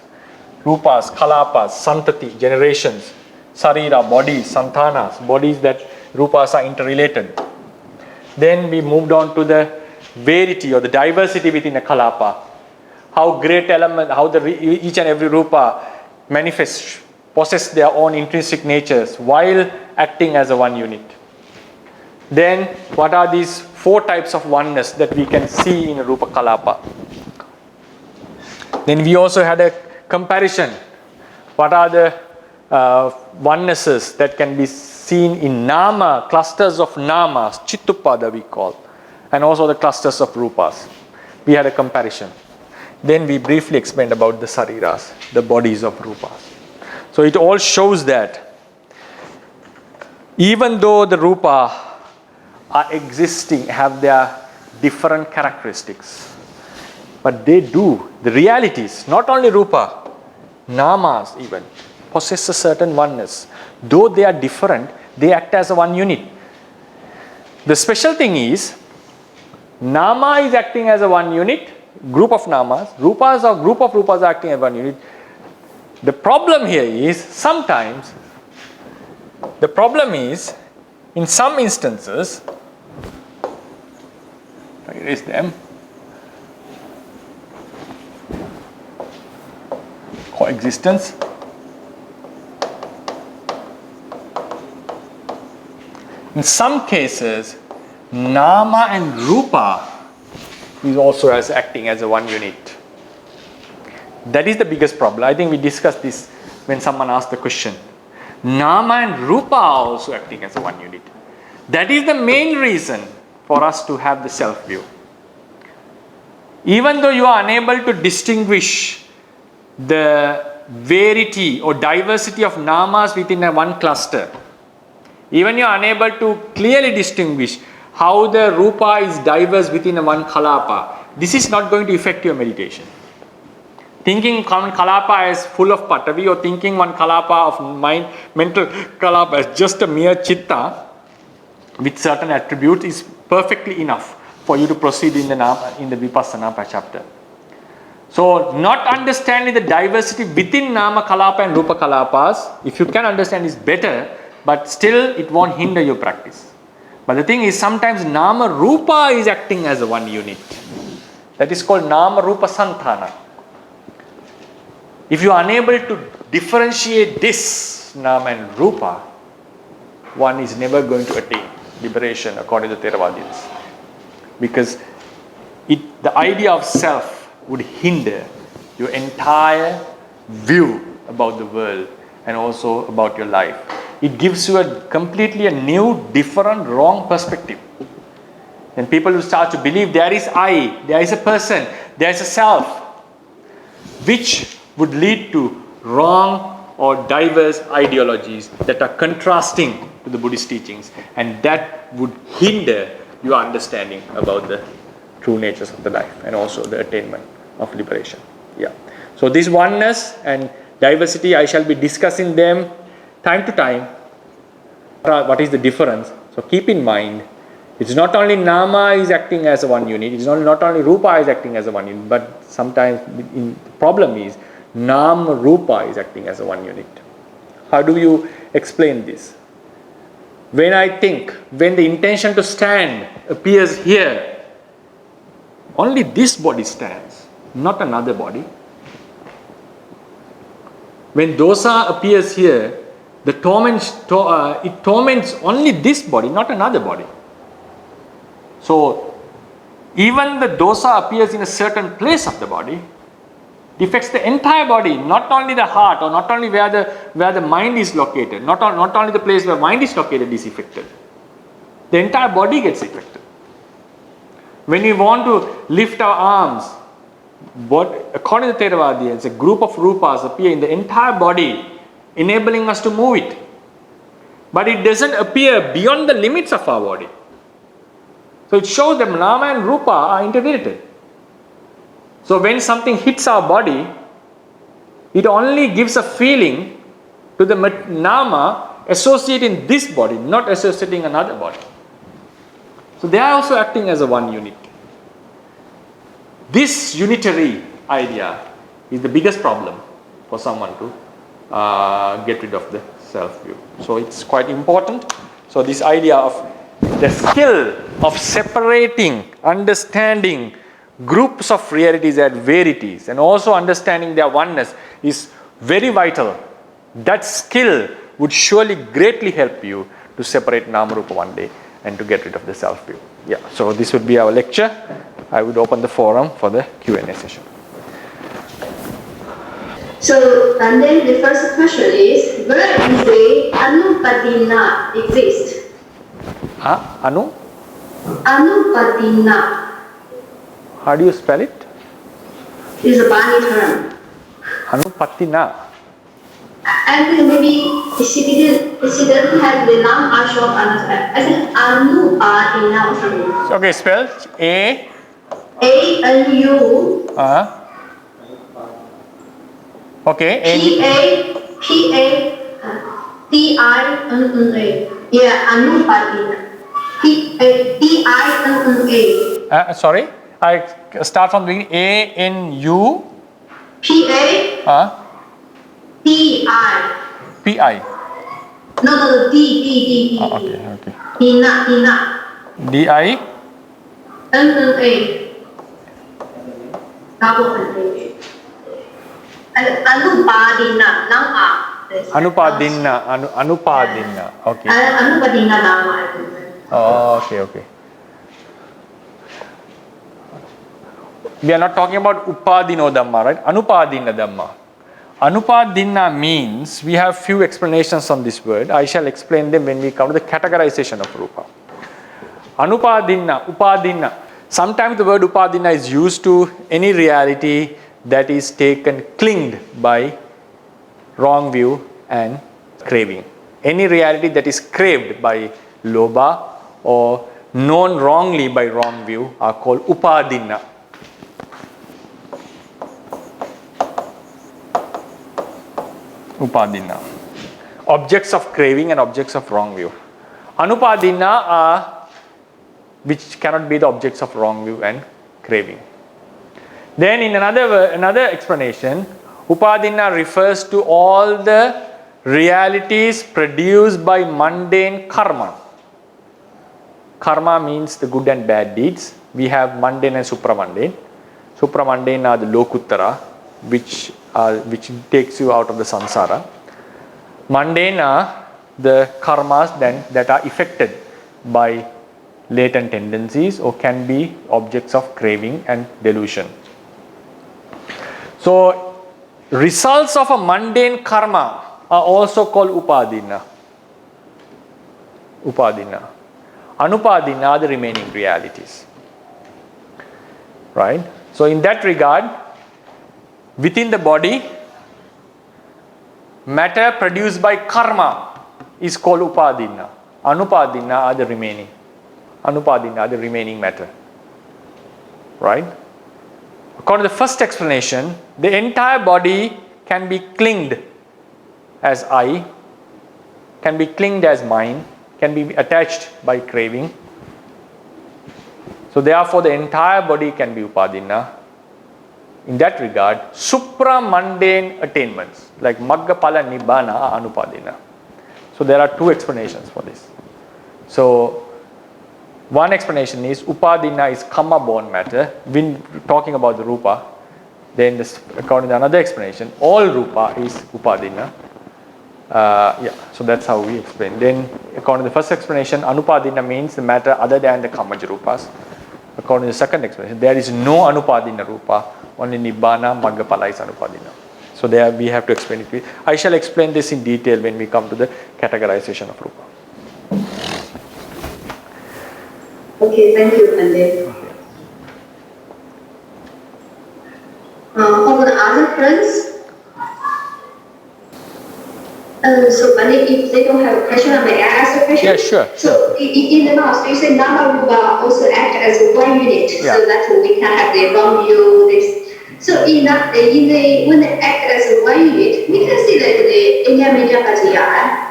Rupas, kalapas, santati, generations, sarira, bodies, santanas, bodies that rupas are interrelated. Then we moved on to the rarity or the diversity within a kalapa. How great element, how each and every rupa manifests, possess their own intrinsic natures while acting as a one unit. Then what are these 4 types of oneness that we can see in a rupa kalapa? Then we also had a comparison. What are the onenesses that can be seen in nama, clusters of namas, chittupada we call, and also the clusters of rupas. We had a comparison. Then we briefly explained about the sariras, the bodies of rupas. So it all shows that even though the rupa are existing, have their different characteristics, but they do, the realities, not only rupa, namas even, possess a certain oneness. Though they are different, they act as a one unit. The special thing is, nama is acting as a one unit, group of namas, rupas or group of rupas are acting as one unit. The problem here is, sometimes, the problem is, in some instances, I erase them, coexistence. In some cases, nama and rupa is also acting as a one unit. That is the biggest problem. I think we discussed this when someone asked the question. Nama and rupa are also acting as a one unit. That is the main reason for us to have the self-view. Even though you are unable to distinguish the rarity or diversity of namas within a one cluster, even you are unable to clearly distinguish how the rupa is diverse within a one kalapa, this is not going to affect your meditation. Thinking one kalapa as full of patavi, or thinking one kalapa of mind, mental kalapa as just a mere chitta with certain attributes is perfectly enough for you to proceed in the vipassana chapter. So, not understanding the diversity within nama kalapa and rupa kalapas, if you can understand, is better, but still it won't hinder your practice. But the thing is, sometimes nama rupa is acting as a one unit. That is called nama rupa santana. If you are unable to differentiate this nama and rupa, one is never going to attain liberation according to Theravadians. Because the idea of self would hinder your entire view about the world and also about your life. It gives you completely a new, different, wrong perspective. Then people will start to believe there is I, there is a person, there is a self, which would lead to wrong or diverse ideologies that are contrasting to the Buddhist teachings, and that would hinder your understanding about the true natures of the life and also the attainment of liberation. Yeah. So this oneness and diversity, I shall be discussing them time to time. What is the difference? So keep in mind, it's not only nama is acting as a one unit, it's not only rupa is acting as a one unit, but sometimes the problem is nam rupa is acting as a one unit. How do you explain this? When the intention to stand appears here, only this body stands, not another body. When dosa appears here, it torments only this body, not another body. So, even the dosa appears in a certain place of the body, it affects the entire body, not only the heart or not only where the mind is located, not only the place where mind is located is affected. The entire body gets affected. When we want to lift our arms, according to Theravadians, a group of rupas appear in the entire body, enabling us to move it. But it doesn't appear beyond the limits of our body. So it shows that nama and rupa are interrelated. So when something hits our body, it only gives a feeling to the nama associating this body, not associating another body. So they are also acting as a one unit. This unitary idea is the biggest problem for someone to get rid of the self view. So it's quite important. So this idea of the skill of separating, understanding groups of realities and verities and also understanding their oneness is very vital. That skill would surely greatly help you to separate Nama Rupa one day and to get rid of the self view. Yeah, so this would be our lecture. I would open the forum for the Q&A session. So, and then the first question is, where is the Anupadina exist? Anu? Anupadina How do you spell it? is a Bali term. Anupatina. And maybe she doesn't have the non-ashok answer. I think Anupadina or something. Okay, spell A. A-N-U. Okay. P-A-T-I-N-N-A. Yeah, Anupadina. P-A-T-I-N-N-A. Sorry, I start from the beginning. A-N-U. P-A. T-I. P-I. No, D. Okay. Dina. D-I. N-N-A. Double N-A. Anupadina. Anupadina. Okay. Anupadina Nama. Oh, okay. We are not talking about Upadino Dhamma, right? Anupadina Dhamma. Anupadina means, we have few explanations on this word. I shall explain them when we come to the categorization of Rupa. Upadina. Sometimes the word Upadina is used to any reality that is taken, clinged by wrong view and craving. Any reality that is craved by lobha or known wrongly by wrong view are called Upadina. Objects of craving and objects of wrong view. Anupadina are which cannot be the objects of wrong view and craving. Then in another explanation, Upadina refers to all the realities produced by mundane karma. Karma means the good and bad deeds. We have mundane and supramundane. Supramundane are the lokuttara, which takes you out of the samsara. Mundane are the karmas that are affected by latent tendencies or can be objects of craving and delusion. So, results of a mundane karma are also called upadina. Anupadina are the remaining realities. Right? So, in that regard, within the body, matter produced by karma is called upadina. Anupadina are the remaining. Anupadina are the remaining matter. Right? According to the first explanation, the entire body can be clinged as I, can be clinged as mine, can be attached by craving. So therefore the entire body can be upadina. In that regard, supramundane attainments like Maggapala Nibbana are anupadina. So there are two explanations for this. So one explanation is upadina is karma born matter. When talking about the rupa, then according to another explanation, all rupa is upadina. So that's how we explain. Then according to the first explanation, anupadina means the matter other than the kamaja rupas. According to the second explanation, there is no anupadina rupa, only nibbana, maggapala is anupadina. So there we have to explain it. I shall explain this in detail when we come to the categorization of rupa. Okay, thank you, Pandit. On the other friends, so Pandit, if they don't have a question, may I ask a question? Yeah, sure. So in the Mass, you say Nama Rupa also act as one unit, yeah, so that we can have the wrong view. So when they act as one unit, we can see that the Anyamanya Paccaya.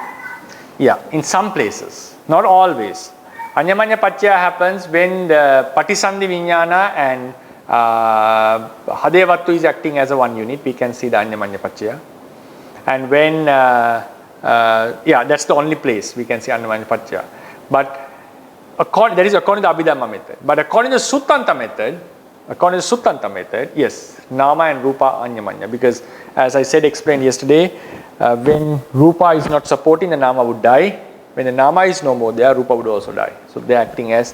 Yeah, in some places, not always. Anyamanya Paccaya happens when the Patisandhi Vijnana and Hadevattu is acting as a one unit. We can see the Anyamanya Paccaya. And when, yeah, that's the only place we can see Annamanya Paccaya. But that is according to the Abhidhamma method. But according to the Suttanta method, yes, Nama and Rupa are Anyamanya. Because as I said, explained yesterday, when Rupa is not supporting, the Nama would die. When the Nama is no more there, Rupa would also die. So they are acting as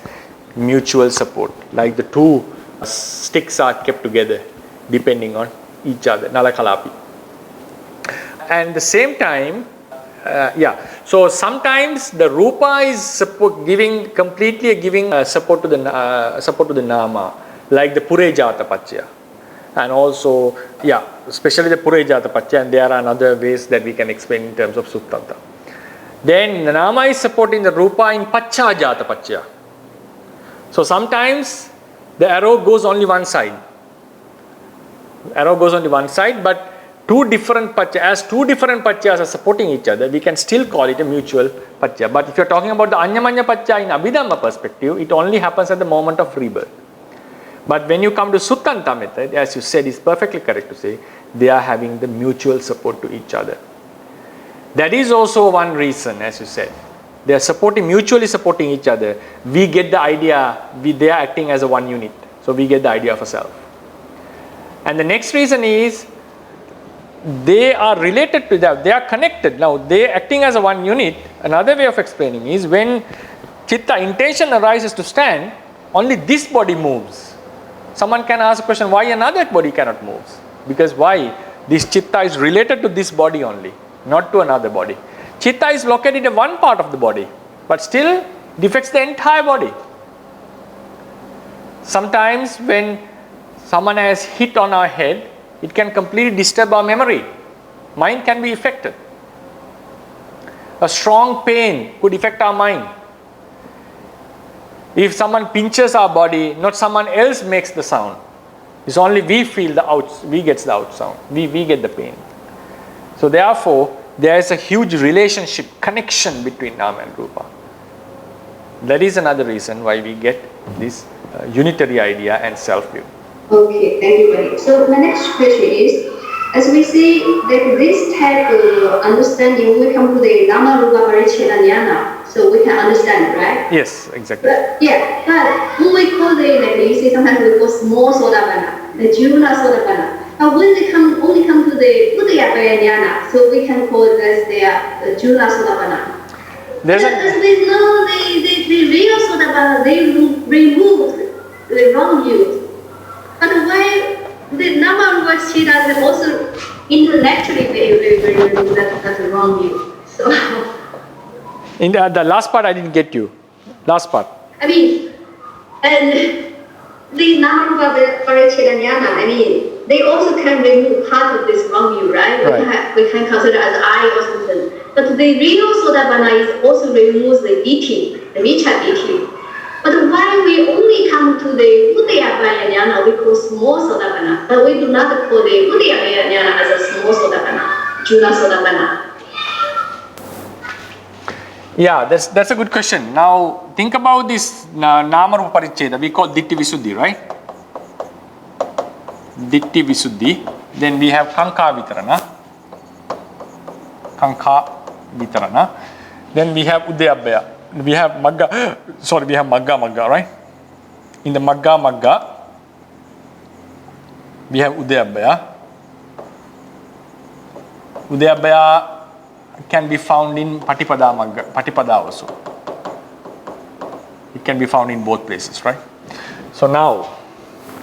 mutual support. Like the two sticks are kept together depending on each other. Nalakalapi. And the same time, so sometimes the Rupa is completely giving support to the Nama, like the Purejata Paccaya. And also, especially the Purejata Paccaya, and there are other ways that we can explain in terms of Suttanta. Then the Nama is supporting the Rupa in Paccājata Paccaya. So sometimes the arrow goes only one side. But two different Paccayas are supporting each other, we can still call it a mutual Paccaya. But if you are talking about the Anyamanya Paccaya in Abhidhamma perspective, it only happens at the moment of rebirth. But when you come to Suttanta method, as you said, it's perfectly correct to say, they are having the mutual support to each other. That is also one reason, as you said. They are mutually supporting each other. We get the idea, they are acting as a one unit. So we get the idea of a self. And the next reason is, they are related to that, they are connected. Now, they are acting as a one unit. Another way of explaining is, when Chitta intention arises to stand, only this body moves. Someone can ask a question, why another body cannot move? Because why? This Chitta is related to this body only, not to another body. Chitta is located in one part of the body, but still affects the entire body. Sometimes when someone has hit on our head, it can completely disturb our memory. Mind can be affected. A strong pain could affect our mind. If someone pinches our body, not someone else makes the sound. It's only we feel we get the out sound. We get the pain. So therefore, there is a huge relationship, connection between Nama and Rupa. That is another reason why we get this unitary idea and self-view. Okay, thank you very much. So my next question is, as we see that this type of understanding, when we come to the Nama Rupa Pariccheda Jnana, so we can understand, right? Yes, exactly. But when we call you see sometimes we call small Sodapana, the Juna Sodapana. But when they only come to the Uddiyabaya Jnana, so we can call it as the Juna Sodapana. As we know, the real Sodapana, they removed the wrong view. But why the Nama Rupa Chitta also intellectually they remove that's the wrong view. So in the last part I didn't get you. Last part. I mean, and the Nama Rupa Pariccheda Jnana, I mean, they also can remove part of this wrong view, right? We can consider as I or something. But the real Sotapanna is also removes the ditthi, the Miccha ditthi. But why we only come to the Uddiyabaya Jnana, we call small Sotapanna, but we do not call the Uddiyabaya Jnana as a small Sotapanna, Juna Sotapanna. Yeah, that's a good question. Now think about this Nama Rupa Paricheda. We call Ditti Visuddhi, right? Ditti Visuddhi. Then we have Kanka Vitarana. Then we have Uddiyabaya. We have Magga. We have Magga, right? In the Magga, we have Uddiyabaya. Uddiyabaya can be found in Patipada also. It can be found in both places, right? So now,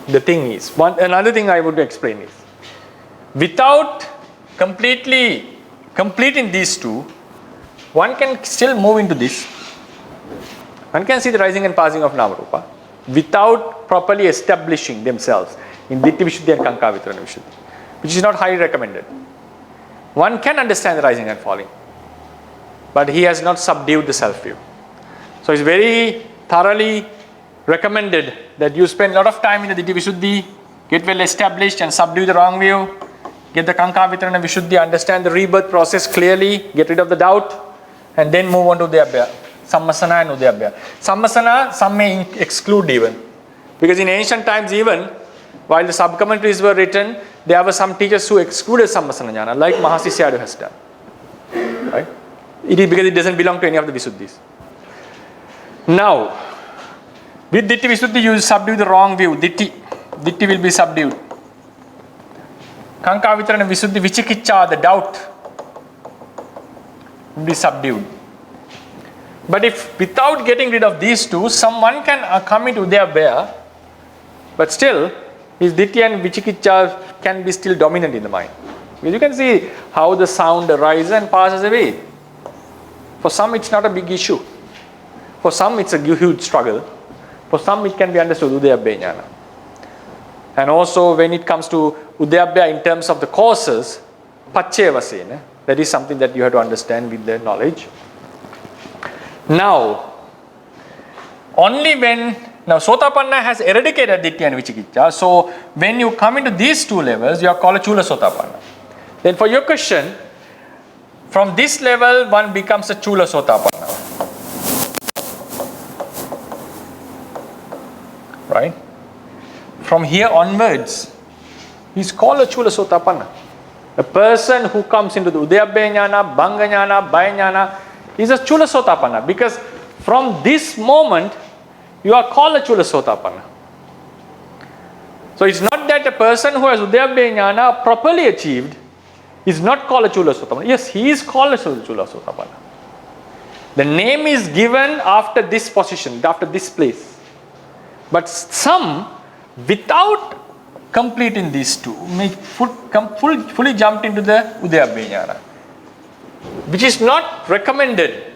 the thing is, another thing I would explain is, without completing these two, one can still move into this. One can see the rising and passing of Namarupa without properly establishing themselves in Ditti Visuddhi and Kanka Vitarana Visuddhi, which is not highly recommended. One can understand the rising and falling, but he has not subdued the self-view. So it's very thoroughly recommended that you spend a lot of time in the Ditti Visuddhi, get well established and subdue the wrong view, get the Kanka Vitarana Visuddhi, understand the rebirth process clearly, get rid of the doubt, and then move on to Uddiyabaya, Sammasana and Uddiyabaya. Sammasana, some may exclude even, because in ancient times even, while the sub-commentaries were written, there were some teachers who excluded Sammasana Jnana, like Mahasi Sayadaw has done. Right? It is because it doesn't belong to any of the Visuddhis. Now, with Ditti Visuddhi, you subdue the wrong view. Ditti will be subdued. Kanka Vitarana Visuddhi, Vichikicca, the doubt, will be subdued. But if without getting rid of these two, someone can come into Udayabhaya, but still his Ditti and Vichikicca can be still dominant in the mind. Because you can see how the sound arises and passes away. For some it's not a big issue. For some it's a huge struggle. For some it can be understood Udayabhaya Jnana. And also when it comes to Udayabhaya in terms of the causes, Pacchaya Vasena, that is something that you have to understand with the knowledge. Now Sotapanna has eradicated Ditti and Vichikicca. So when you come into these two levels, you are called a Chula Sotapanna. Then for your question, from this level one becomes a Chula Sotapanna. Right? From here onwards, he is called a Chula Sotapanna. A person who comes into the Udayabhaya Jnana, Bhanga Jnana, Bhaya Jnana is a Chula Sotapanna, because from this moment you are called a Chula Sotapanna. So it's not that a person who has Udayabhaya Jnana properly achieved is not called a Chula Sotapanna. Yes, he is called a Chula Sotapanna. The name is given after this position, after this place. But some, without completing these two, may fully jumped into the Udayabhaya Jnana, which is not recommended.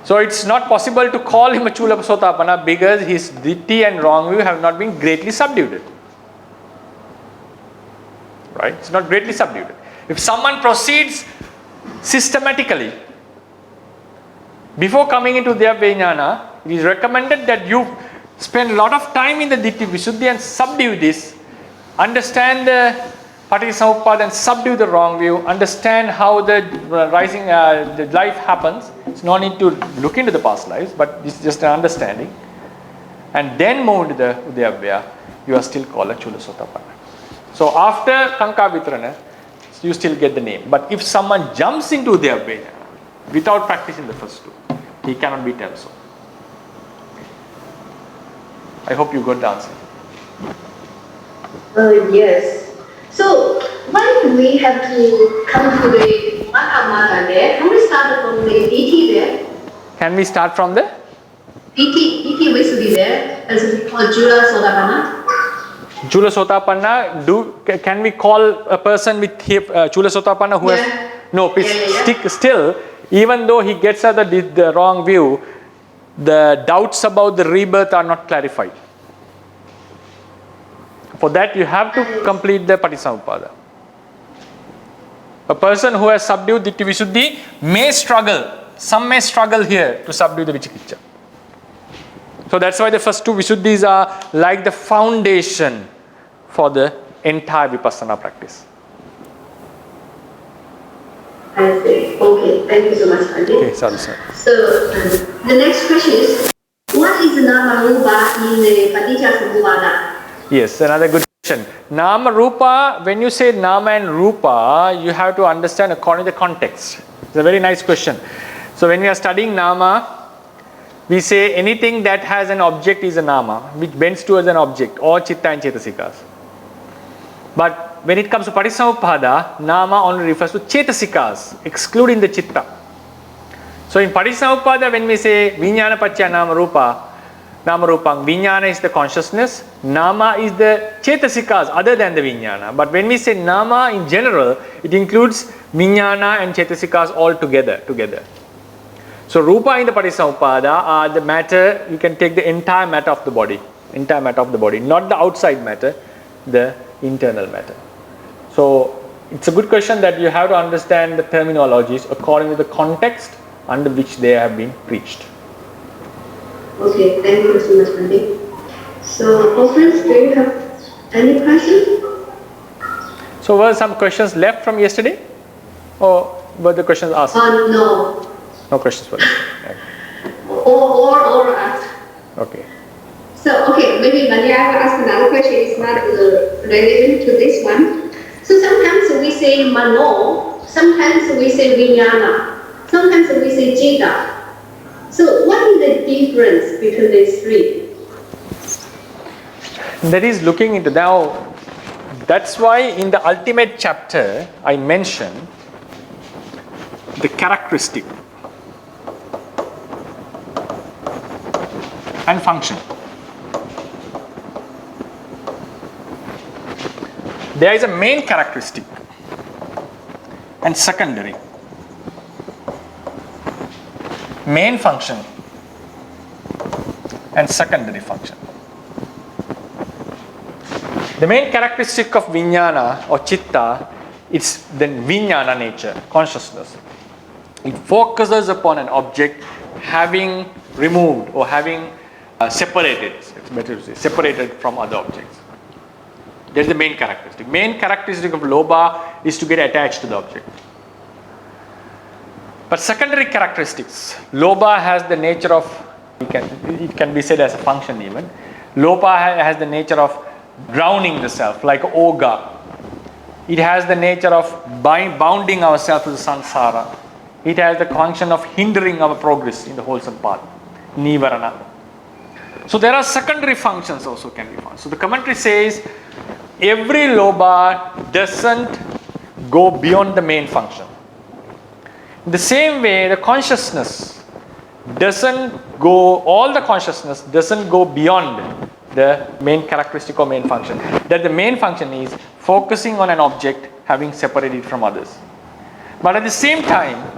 So it's not possible to call him a Chula Sotapanna because his Ditti and wrong view have not been greatly subdued. Right? It's not greatly subdued. If someone proceeds systematically, before coming into Udayabhaya Jnana, it is recommended that you spend a lot of time in the Ditti Visuddhi and subdue this, understand the Paටිsamuppada and subdue the wrong view, understand how the rising the life happens. It's no need to look into the past lives, but it's just an understanding. And then move into the Udayabhaya, you are still called a Chula Sotapanna. So after Kanka Vitarana, you still get the name. But if someone jumps into Udayabhaya without practicing the first two, he cannot be termed so. I hope you got the answer. Yes. So why do we have to come to the Mahāvihāra there? Can we start from the Ditti there? Can we start from the? Ditti Visuddhi there, as we call Chula Sotapanna. Chula Sotapanna, can we call a person with Chula Sotapanna who has... No, still, even though he gets out the wrong view, the doubts about the rebirth are not clarified. For that you have to complete the Paටිsamuppada. A person who has subdued Ditti Visuddhi may struggle, some may struggle here to subdue the Vichikicca. So that's why the first two Visuddhis are like the foundation for the entire Vipassana practice. I see. Okay, thank you so much, Pandit. Okay, sorry, sir. So the next question is, what is Nama Rupa in the Paticcasamuppada? Yes, another good question. Nama Rupa, when you say Nama and Rupa, you have to understand according to the context. It's a very nice question. So when we are studying Nama, we say anything that has an object is a Nama, which bends towards an object, or Chitta and Cetasikas. But when it comes to Paටිsamuppada, Nama only refers to Cetasikas, excluding the Chitta. So in Paටිsamuppada, when we say Vijnana Paccaya Nama Rupa, Nama Rupang, Vijnana is the consciousness, Nama is the Cetasikas other than the Vijnana. But when we say Nama in general, it includes Vijnana and Cetasikas all together. So Rupa in the Paටිsamuppada are the matter, you can take the entire matter of the body, not the outside matter, the internal matter. So it's a good question that you have to understand the terminologies according to the context under which they have been preached. Okay, thank you so much, Pandit. So, friends, do you have any questions? So were some questions left from yesterday? Or were the questions asked? No. No questions were left. Or asked. Okay. So, Okay, maybe Mani, I will ask another question. It's not relevant to this one. So sometimes we say mano, sometimes we say vijnana, sometimes we say citta. So what is the difference between these three? That is looking into now. That's why in the ultimate chapter I mentioned the characteristic and function. There is a main characteristic and secondary. Main function and secondary function. The main characteristic of vijnana or chitta is the vijnana nature, consciousness. It focuses upon an object having removed or having separated, it's better to say, separated from other objects. That is the main characteristic. Main characteristic of lobha is to get attached to the object. But secondary characteristics, lobha has the nature of, it can be said as a function even. Lobha has the nature of drowning the self, like oga. It has the nature of bounding ourselves to the samsara. It has the function of hindering our progress in the wholesome path, nivarana. So there are secondary functions also can be found. So the commentary says, every lobha doesn't go beyond the main function. In the same way, the consciousness doesn't go, all the consciousness doesn't go beyond the main characteristic or main function. That the main function is focusing on an object having separated from others. But at the same time,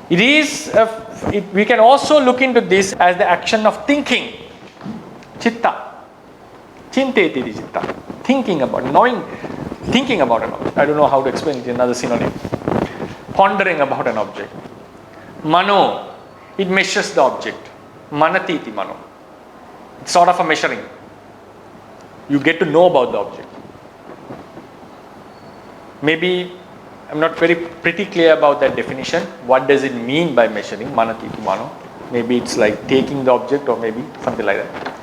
we can also look into this as the action of thinking. Chitta. Chinteti chitta. Thinking about, knowing, thinking about an object. I don't know how to explain it in another synonym. Pondering about an object. Mano. It measures the object. Manatiti mano. It's sort of a measuring. You get to know about the object. Maybe I'm not pretty clear about that definition. What does it mean by measuring? Manatiti mano. Maybe it's like taking the object or maybe something like that.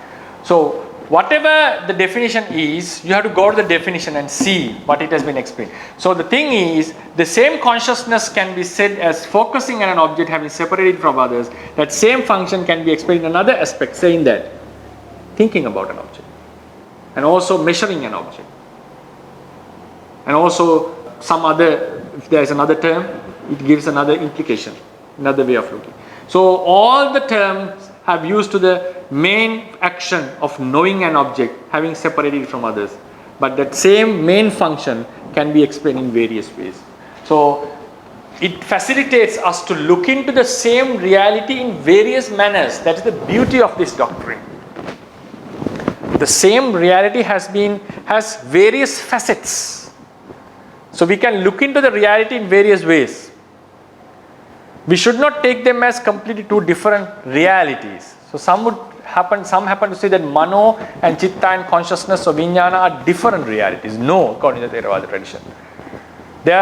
So whatever the definition is, you have to go to the definition and see what it has been explained. So the thing is, the same consciousness can be said as focusing on an object having separated from others. That same function can be explained in another aspect, saying that thinking about an object and also measuring an object and also some other, if there is another term, it gives another implication, another way of looking. So all the terms have used to the main action of knowing an object having separated from others, but that same main function can be explained in various ways. So it facilitates us to look into the same reality in various manners. That is the beauty of this doctrine. The same reality has various facets. So we can look into the reality in various ways. We should not take them as completely two different realities. So some happen to say that mano and chitta and consciousness or vijnana are different realities. No, according to the Theravada tradition. They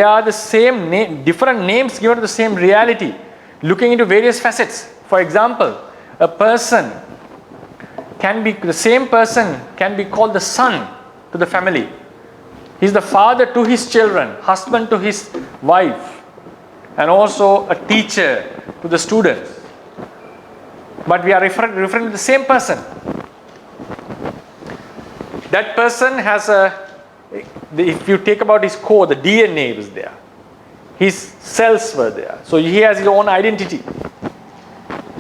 are the same different names given to the same reality, looking into various facets. For example, the same person can be called the son to the family. He's the father to his children, husband to his wife, and also a teacher to the students. But we are referring to the same person. That person has if you take about his core, the DNA was there. His cells were there. So he has his own identity.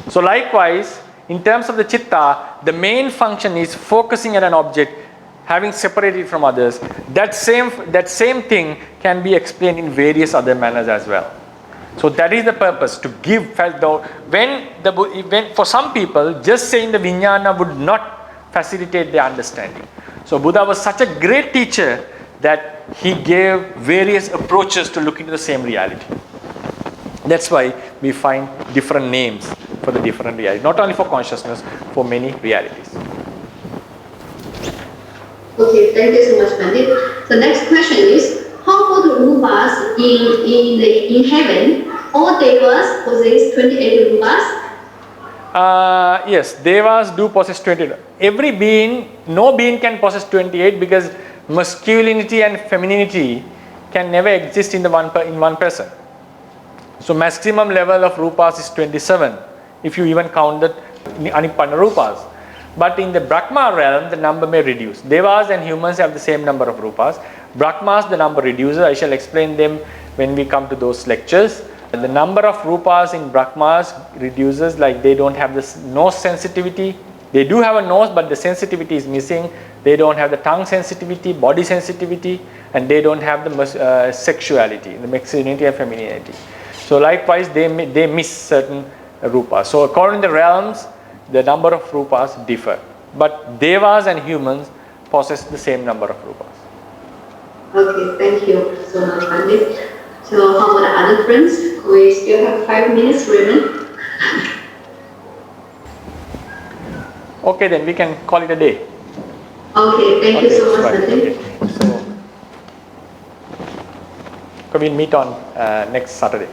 So likewise, in terms of the chitta, the main function is focusing at an object, having separated from others. That same thing can be explained in various other manners as well. So that is the purpose, to give. When for some people, just saying the vijnana would not facilitate their understanding. So Buddha was such a great teacher that he gave various approaches to look into the same reality. That's why we find different names for the different realities, not only for consciousness, for many realities. Okay, thank you so much, Pandit. The next question is, how about the rupas in heaven? All devas possess 28 rupas. Yes, devas do possess 28. Every being, no being can possess 28 because masculinity and femininity can never exist in one person. So maximum level of rupas is 27 if you even count the Anipanna rupas. But in the Brahma realm, the number may reduce. Devas and humans have the same number of rupas. Brahmas, the number reduces. I shall explain them when we come to those lectures. The number of rupas in Brahmas reduces, like they don't have this nose sensitivity. They do have a nose, but the sensitivity is missing. They don't have the tongue sensitivity, body sensitivity, and they don't have the sexuality, the masculinity and femininity. So likewise, they miss certain rupas. So according to the realms, the number of rupas differ. But devas and humans possess the same number of rupas. Okay, thank you so much, Pandit. So how about the other friends? We still have 5 minutes remaining. Okay, then we can call it a day. Okay, thank you so much, Pandit. Okay. So we'll meet on next Saturday.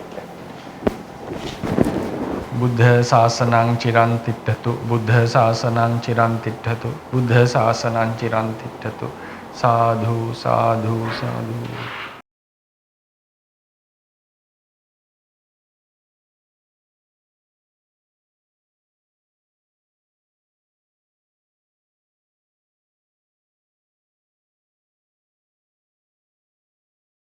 Buddha Sasanang Chiran Tittatu, Buddha Sasanang Chiran Tittatu, Buddha Sasanang Chiran Tittatu, Sadhu, Sadhu, Sadhu.